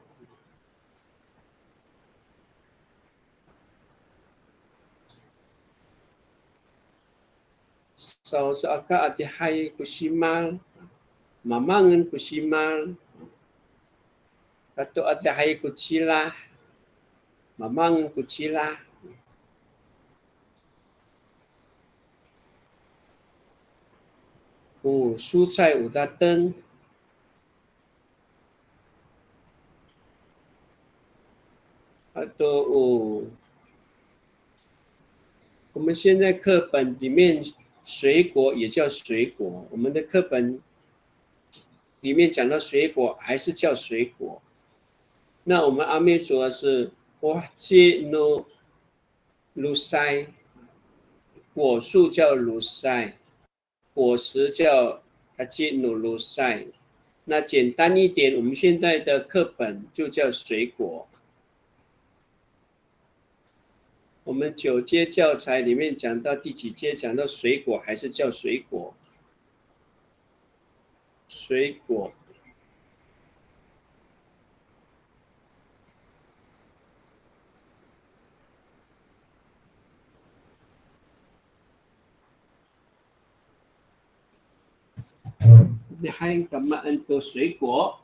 少是agak hati kusimal, mamangan kusimal. Atau ada hai kucilah, mamang kucilah. Su cai datang. Atau 我们现在课本里面水果也叫水果，我们的课本里面讲到水果还是叫水果。 那我们阿美族的是哇接 no 鲁塞，果树叫鲁塞，果实叫阿接 no 鲁塞。那简单一点，我们现在的课本就叫水果。我们9阶教材里面讲到第几阶，讲到水果还是叫水果。水果。 还干嘛？做水果。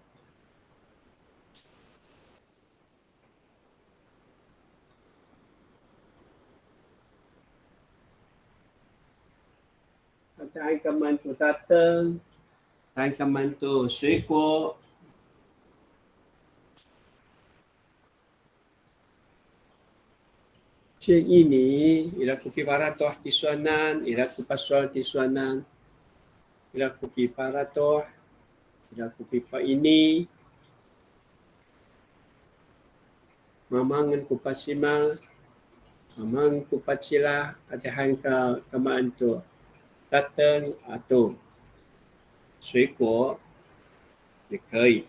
还干嘛做大灯？还干嘛做水果？建议你，ila kopi paratoh tisuanan, ila kupaswal tisuanan. Ila kopi paratoh, ila kopi pa ini, mamangan kupasimal, mamang kupacila, atahan ka kamaan to, datang atau 水果也可以。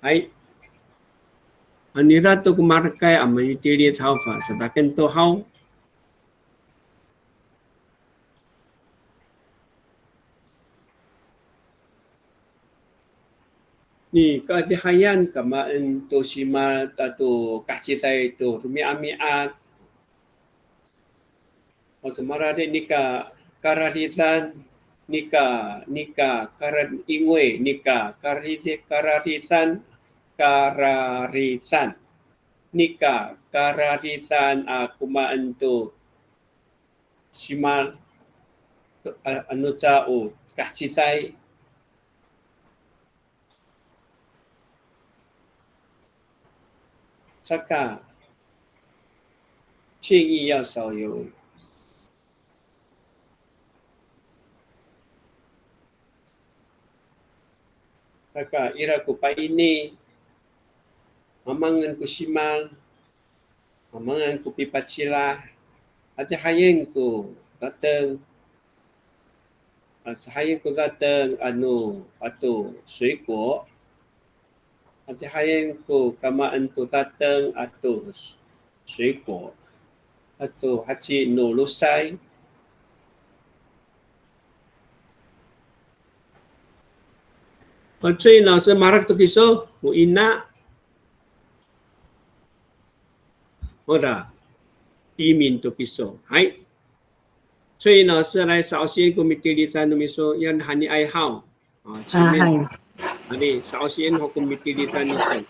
哎， Anira tu kumarkai amai tiri taufa sataken to hau. Ni kajihayan kamain to simal tatu kacitai tu rumi amiat. O semarade nika kararitan nika karat ingwe nika kararitan nika kararitan kumaan to simal ano tao kacitai saka 建议要少有 Kaka ira ko pa ini, mamangan ko simal, mamangan ko pipacila, at hayen ko datang, ano, ato, 水果, at hayen ko kamaan ko datang ato, 水果, ato hachi no lusay, Pagcay na sa marak to kiso, mo ina. Ora, imin to kiso. Hai. Chay na sa lai sausin kumitili sa numiso, yan hani ay hao. Chimen. Ani, sausin ho kumitili sa numiso.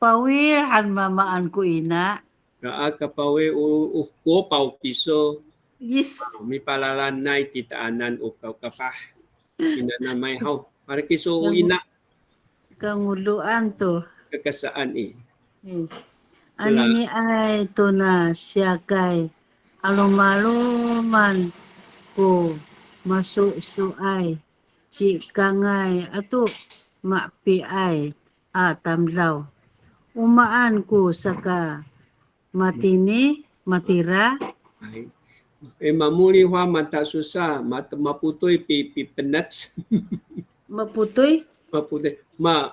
Pawir han mamaan ko ina. Kaa kapawe ko pau piso. Yes. Mi palalanay titaanan ukaw kapah. Inanamay hao. Para kiso ina. Kanguluan to. Kakasaan eh. Ano ni ay to na siya kay alumaluman ko masusuay chikangay ato mapiay tamlaw. Umaan ko saka matini matira. Ay. Mamuli hua mata susah, maputoy penat. Maputoy? Maputoy.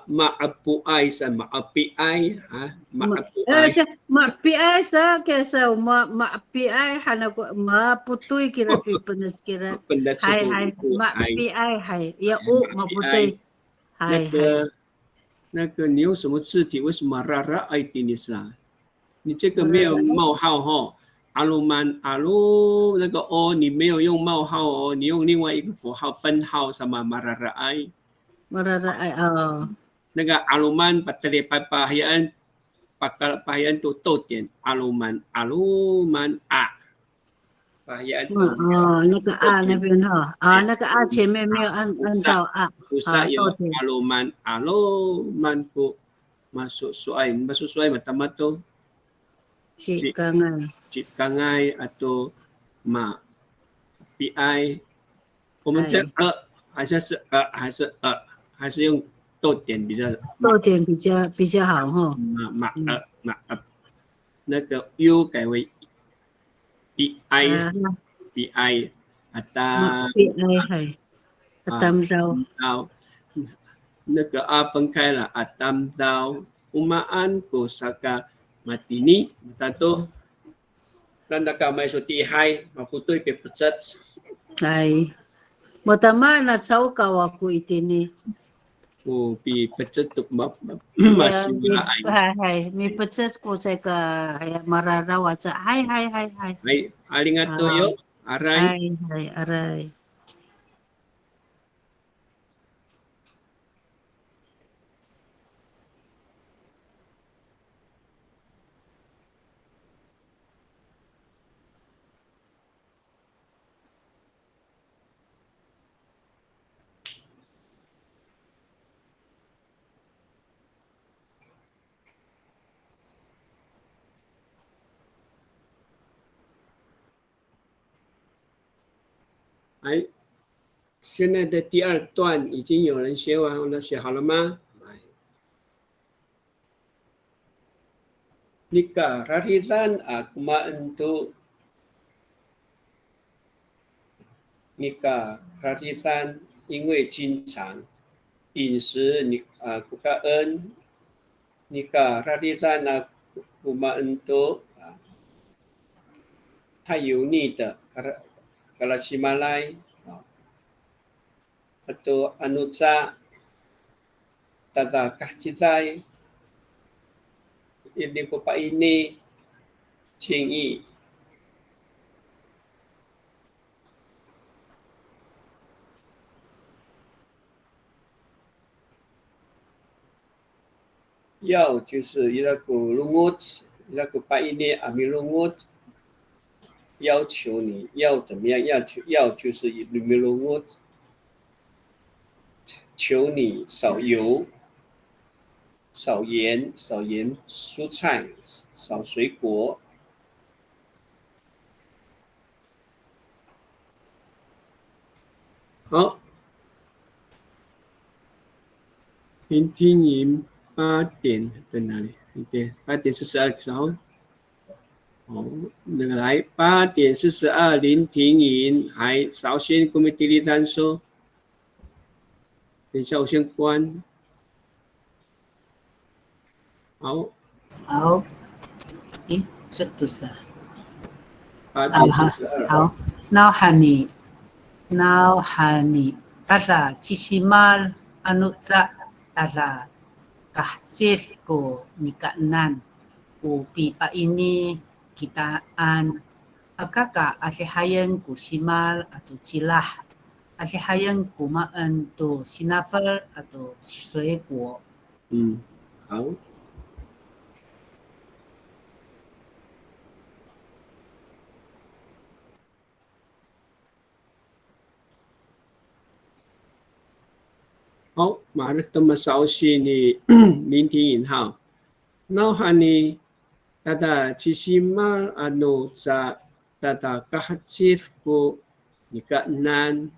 Maapuay sa maapiay. Ha? Maapuay. Maapiay sa kesa maapiay hanako maputoy kira pipanas kira. Hay maapiay hay. Ya maputoy. Hay hay. 那个你有什么字体？为什么ra ra ai tinis啦？你这个没有冒号哈。阿鲁曼阿鲁那个哦，你没有用冒号哦，你用另外一个符号分号什么马拉拉埃，马拉拉埃哦，那个阿鲁曼把这里把tu 逗点阿鲁曼啊，把那个啊那边哈那个啊前面没有按到啊，不是有阿鲁曼不masuk suai mata-mata Cik Kangai atau Ma PI， 我们这还是用逗点比较好哈。那个 U 改为 PI atau PI atam daw 那个分开了atam daw umaan ko saka matini tato nanda kamay so tihay maputoy pepecat ay matama na saw kawaku itini o pi pecat tuk masih hay mi pecat ko sa ka mararawa sa hay arigato yo aray aray哎，现在的第二段已经有人写完了，写好了吗？Nika raritan kumaan tu Nika raritan 因为经常饮食你kukaan nika rarira kuma untuk 太油腻的 kalau simalai atau anuca tata kahcitai ini papa ini 轻易要就是一个lungut，一个把一年阿米lungut，要求你要怎么样？要就是米lungut，求你少油、少盐、蔬菜、少水果。好，聆听营8点在哪里？8点42个好。哦，那个来8点42聆听营，还首先我们第一单说，等一下我先关。好。好。咦，这都是。8点42。好，Nauhani tara cisimal anu ca tara kahcil ko nikaanan upi pa ini kitaan akaka alihayan ko simal atau cilah alihayan kumaan to sinafal atau 水果。好。好，马上这么稍息你聆听引号。Nauhani tata cisimal anu sa tata kahcis ko nikaanan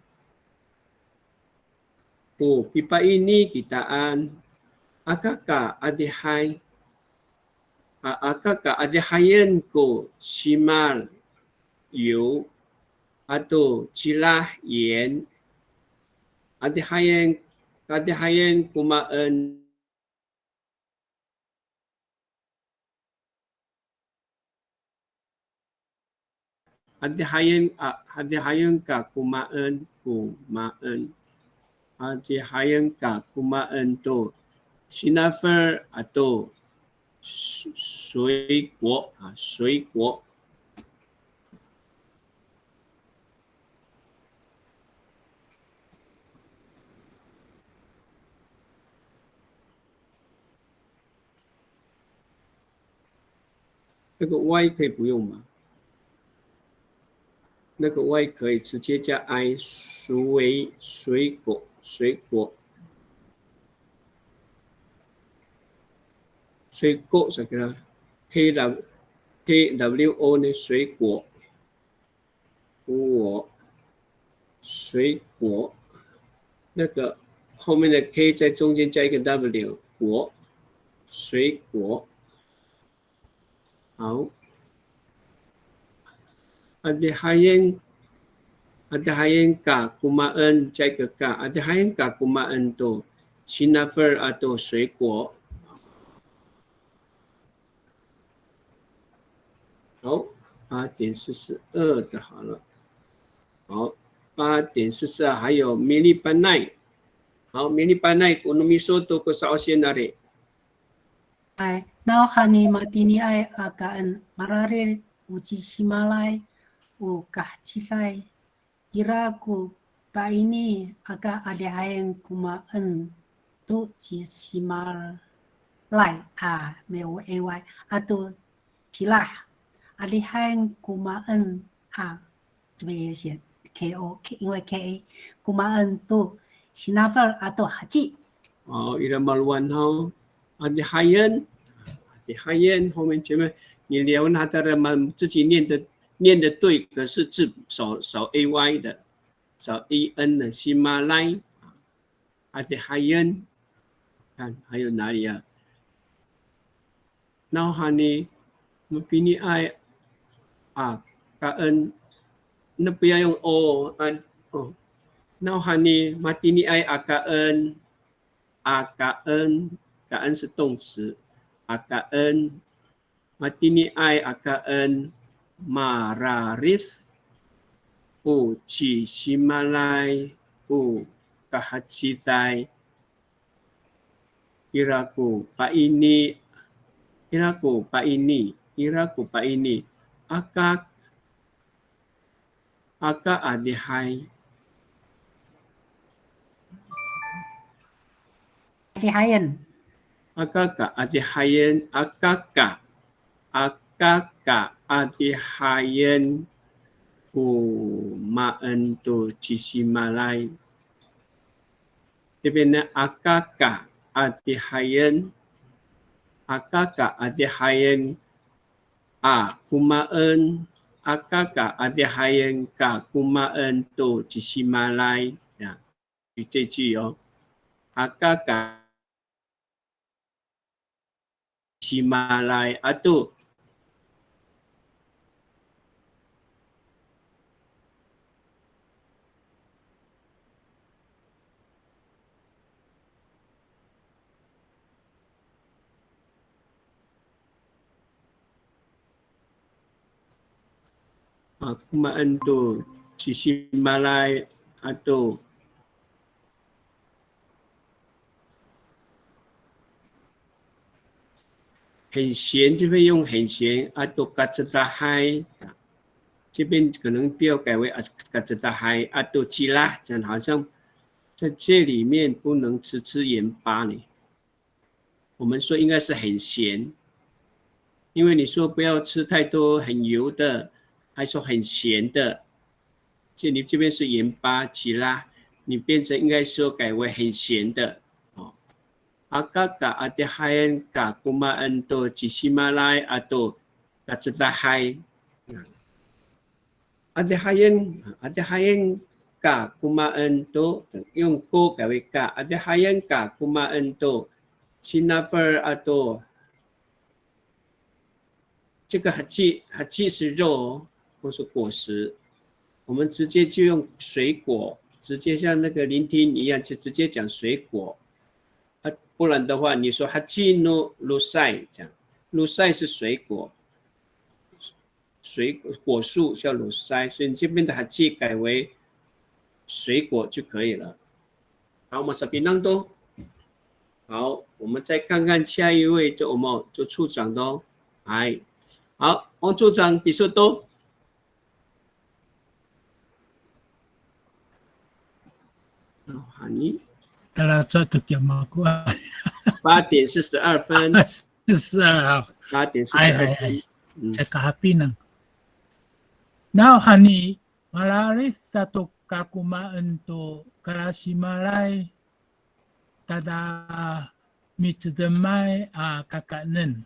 po pipa ini kitaan akaka adihayan ko simal油 atau cilah 盐 adihayan kumaan adihayan ka kumaan to sinafar atau 水果。那个 y 可以不用吗？那个 y 可以直接加 i， 水果。saya kira KWO 呢水果，水果，那个后面的 K 在中间加一个 W， 水果。好。Adihayan ka kumaan 加一个 ka adihayan ka kumaan to sinafar atau 水果。好，8点42的好了。好，8点42还有 mili panai。好 ，mili panai kuno misoto ko sa oceanary。ai Nauhani matini ai akaan marare uci simalai u kahcilai iraku pa ini aga alihayan kumaan tu ci simal lai meu ay atau cilah alihayan kumaan 这边也写 KO， 因为 KA kumaan tu sinafal atau haji。哦，iramaluan ho adihayan 后面前面你聊他的自己念的对，可是字少 ay 的，少 en 的西马来adihayan， 看还有哪里啊？Nauhani mapini ay kaan 那不要用 o Nauhani matini ay kaan 是动词 akaen matini ai akaen mararis chi simalai kahachitai iraku pa ini akak adihai Adihayan. akaka adihayan maan tu cisimalai. Dia benar akaka adihayan kumaan adihayan kumaan tu cisimalai. Ya, 这句哦，cisimalai atau kumaan tu cisimalai atau很闲就会用很闲atau kacetahai 这边可能不要改为 kacetahai atau cilah 这样好像在这里面不能吃盐巴呢。我们说应该是很咸，因为你说不要吃太多很油的，还说很咸的，你这边是盐巴cilah，你变成应该说改为很咸的。Akaka adihayan ka kumaan to cisimalai atau kacetahai. Adihayan ka kumaan to 用 ko 改为 ka. Adihayan ka kumaan to cinaver atau 这个hachi 是肉或是果实，我们直接就用水果，直接像那个聆听一样，就直接讲水果。不然的话，你说 hachi no lusai 这样 ，lusai 是水果，果树叫 lusai， 所以你这边的 hachi 改为水果就可以了。好，我们sabi nang to。好，我们再看看下一位，就处长的哦。哎，好，王处长比数多。好，你。Kalau satu jam aku 8点42分42 8点42分 cakap api nang now hani malaris satu kakumaan to karasimalai tada mitdemai kakanen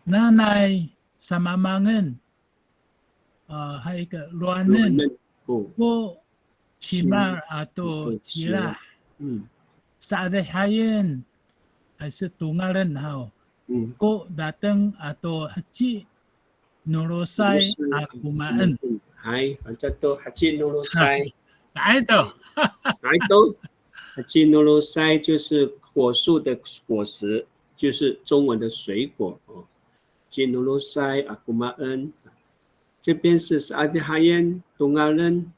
nanai samamangan hai ke luanen ko simar atau cilah sa adihayan ay sa tungalan hao. Ko datang atau hachi nurosai kumaan. Hai, macam tu hachi nurosai. 哪一种？哪一种？hachi nurosai 就是果树的果实，就是中文的水果哦。hachi nurosai kumaan， 这边是sa adihayan tungalan，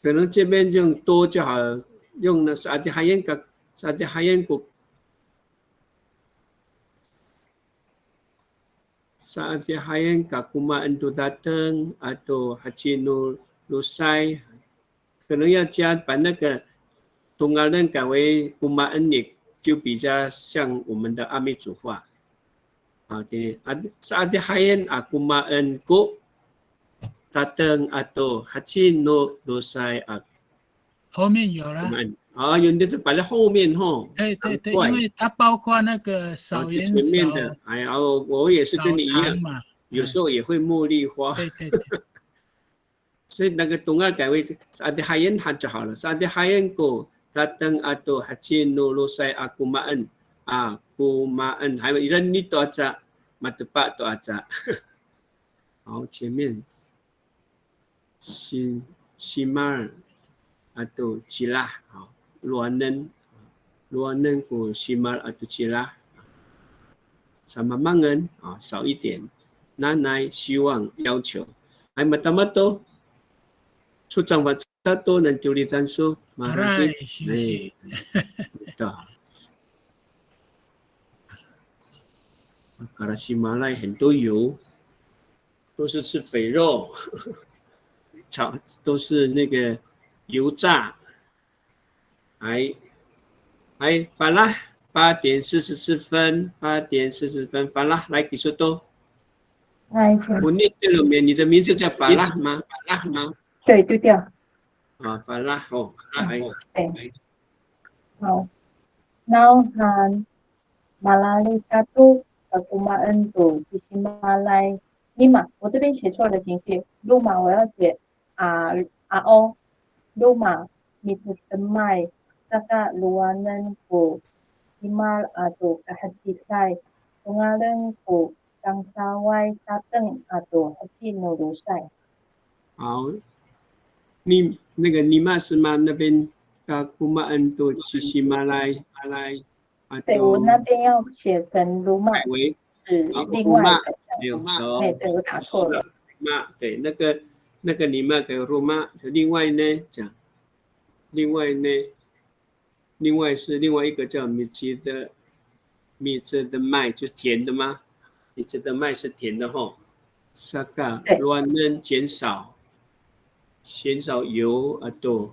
可能这边用多就好了。用了 saadihayan ko saadihayan ka kumaan tu datang atau hachi lusai 可能要加把那个tungalan改为 kumaan 也就比较像我们的阿弥陀佛。好的 saadihayan kumaan ko datang atau hachi lusai 后面有了。有的就摆在后面哈。对，因为它包括那个少盐少。前面的，我也是跟你一样，有时候也会茉莉花。对。所以那个东改为adihayan han就好了。adihayan ko datang atau hachi lusai kumaan kumaan， 还有人你多aja matepak多aja。好，前面simar atau cilah luanen ko simar atau cilah sama mangan 啊，少一点。nanai 希望要求。ay mata-mato 出张法satu dan tulisan su Arai, marahit. Shinshi. Ito. Para si Malay 很多油，都是吃肥肉，炒都是那个油炸。好啦，8:44，法拉来给说都。我念对了没？你的名字叫法拉吗？对，丢掉。法拉哦，对。好。Nauhan Malali satu kegumaan tu sisi Malai 5，我这边写错了形式，Luma 我要写ao Luma mitu temai saka luanan ku himal atau kahajisai pengalan ku kangsawai sateng atau haji nurusai。好，你那个尼玛是吗？那边kegumaan tu sisi Malai。对，我那边要写成卢马是另外有对，我打错了。对，那个尼玛跟罗马，另外呢讲，另外是另外一个叫米汁的麦，就是甜的吗？米汁的麦是甜的吼。Saka 乱能减少油atau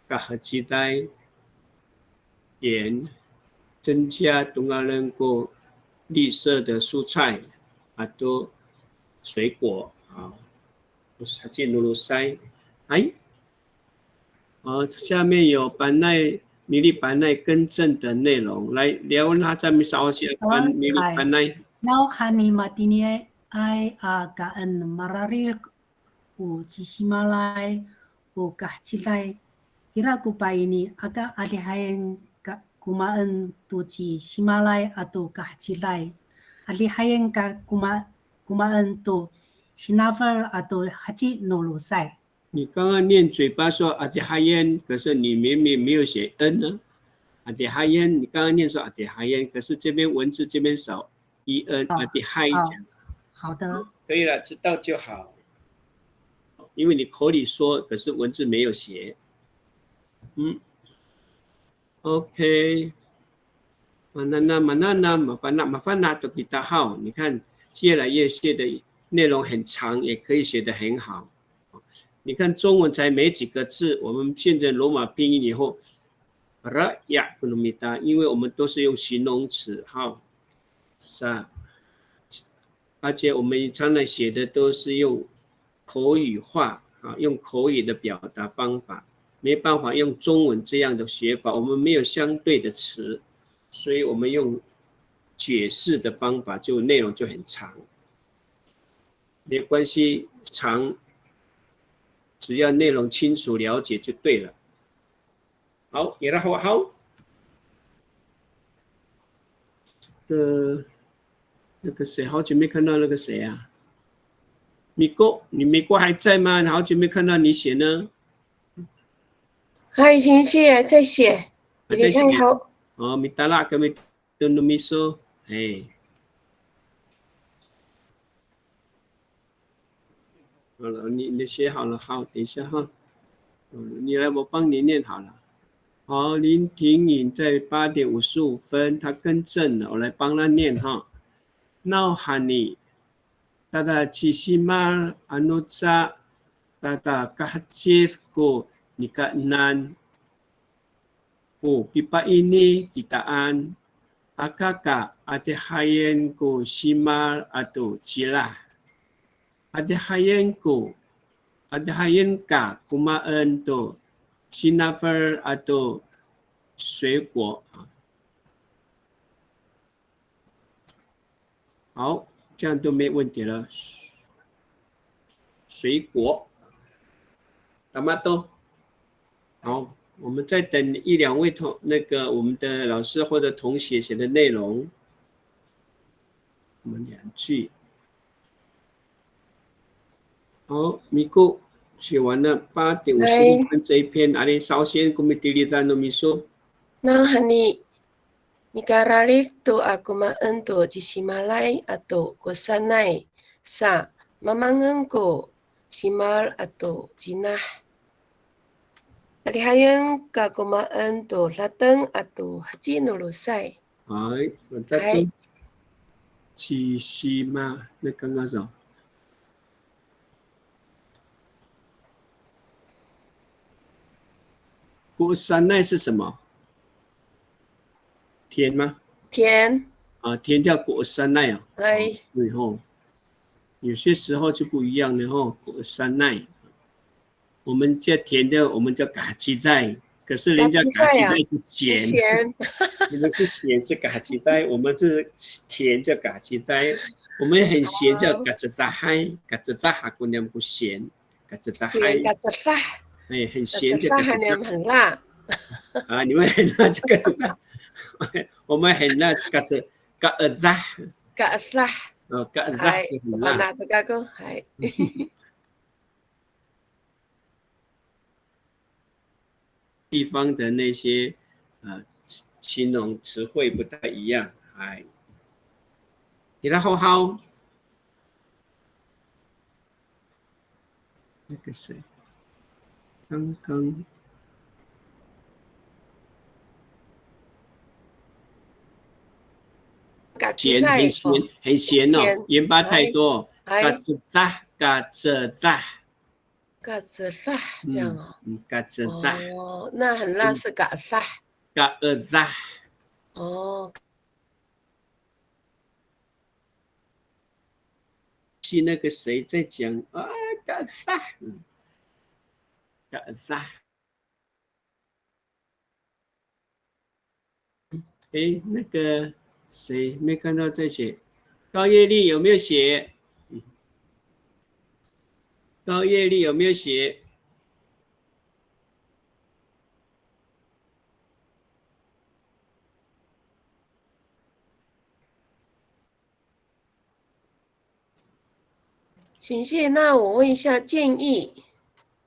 kahajidai 盐，增加tunggalan ko 绿色的蔬菜atau 水果啊，haji nurusai。下面有米粒班奈更正的内容，来聊他在米少些米粒班奈。Now hani matini ai kaan marari u sisimalai u kahcilai ira kupaini aga alihayen kumaan tu simalai atau kahcilai alihayen kumaan tu sinafal atau haji nolusai。你刚刚念嘴巴说阿迪哈烟，可是你明明没有写 n 呢？阿迪哈烟，你刚刚念说阿迪哈烟，可是这边文字这边少 en 阿迪哈讲。好的，可以了，知道就好。因为你口里说，可是文字没有写。OK。Manana to kita好，你看越来越写的内容很长，也可以写得很好。你看中文才没几个字，我们现在罗马拼音以后 因为我们都是用形容词哈，而且我们常常写的都是用口语化用口语的表达方法，没办法用中文这样的写法，我们没有相对的词，所以我们用解释的方法，就内容就很长。没关系，长只要内容清楚了解就对了。好，也然后好，那个谁，好久没看到那个谁啊？米哥，你美国还在吗？好久没看到你写呢。还行写，在写，你太好。minta lah kami tunu miso，好了，你写好了，好，等一下哈，你来，我帮你念好了。好，林婷颖在8:55，她更正了，我来帮她念哈。Now honey， tata cisimal anuca tata kahajis ko nikaanan pipa ini kitaan akaka atihayen ko simal atau cilah atihayen ka kumaan to sinafar atau 水果。好，这样都没问题了。水果 ，tomato。好，我们再等1-2位我们的老师或者同学写的内容，我们2句。好，米姑写完了8:55这一篇，阿里首先我们第2站的米说。那喊你 Nikararif tu aku maan tu jisimalay atau kosanay sa mamangang ko simal atau jinah. Alihayang kakumaan tu latang atau haji nulusay. 哎，我在跟七西嘛，那刚刚说。过山奈是什么？田吗？田啊，田叫过山奈啊。哎，对吼，有些时候就不一样的吼，过山奈。我们叫田的，我们叫嘎鸡蛋，可是人家嘎鸡蛋是咸，你们是咸是嘎鸡蛋，我们这甜叫嘎鸡蛋，我们很咸叫嘎子大嗨，嘎子大哈姑娘不咸，嘎子大嗨，嘎子大，哎，很咸叫嘎子大，很辣啊，你们很辣就嘎子大，我们很辣就嘎子嘎大，嘎辣，哦，嘎大是很辣，那个个还。地方的那些形容词汇不太一样，哎，然后那个谁，刚刚咸很咸哦，盐巴太多，嘎子炸嘎子炸。嘎子辣这样哦，嘎子辣哦，那很辣是嘎辣，嘎辣哦。是那个谁在讲啊？嘎辣，嘎辣。哎，那个谁没看到在写？高业力有没有写？高业力有没有写？行谢，那我问一下建议。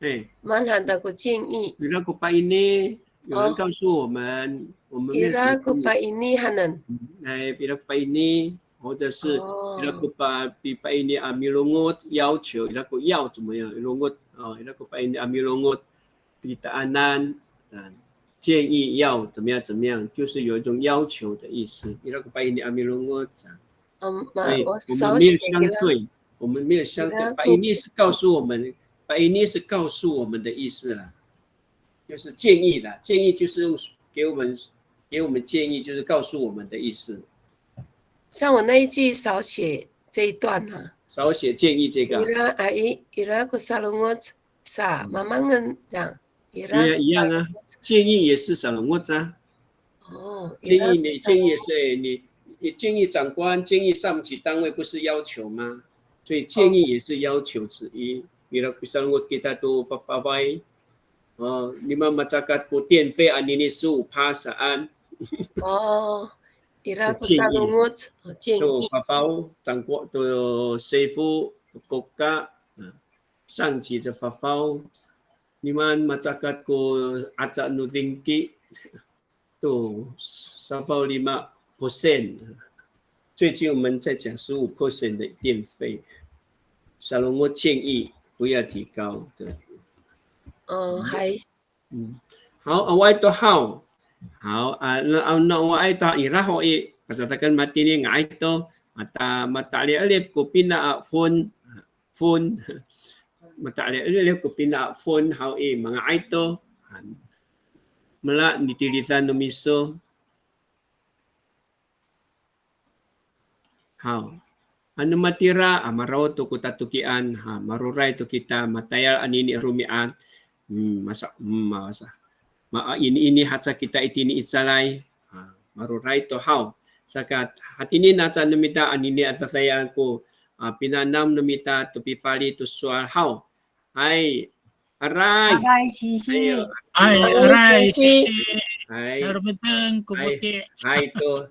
哎，蛮好的个建议。伊拉古巴印尼有人告诉我们，我们伊拉古巴印尼还能？哎，伊拉古巴印尼。或者是伊拉古巴比巴印尼阿米隆沃要求伊拉古要怎么样？隆沃伊拉古巴印尼阿米隆沃比达安南建议要怎么样，就是有一种要求的意思。伊拉古巴印尼阿米隆沃讲，我们没有相对，我们没有相对。巴印尼是告诉我们，巴印尼是告诉我们的意思啦，就是建议啦，建议就是用给我们建议，就是告诉我们的意思。像我那一句少写这一段啊，少写建议这个。伊拉古萨隆沃萨慢慢跟这样。一样啊，建议也是萨隆沃啊。哦，建议也是你建议长官，建议上级单位不是要求吗？所以建议也是要求之一。伊拉古萨隆沃kita tu fafawai， lima masyarakat ku 电费按年15%saan。哦。伊拉古萨隆沃建议。发长官的师傅国家上级的发，lima masyarakat ku acak nu tinggi tu 15%。最近我们在讲15% 的电费，萨隆沃建议不要提高的。还。好，我itu how。好那我爱到伊拉好伊，pasasakan mati ni ngai to mata alif ko pina phone mata alif ko pina phone how mga ito mala nitilisan no miso。好ano matira amaraw to kutatukian maruray to kita matayal anini rumian masa ini hatsa kita itini itsalay maruray to how sakat hatini nata namita anini atasayan ko pinanam namita to pifali to swal how ay aray sisi aray sisi ay sarbeteng kubuti ay to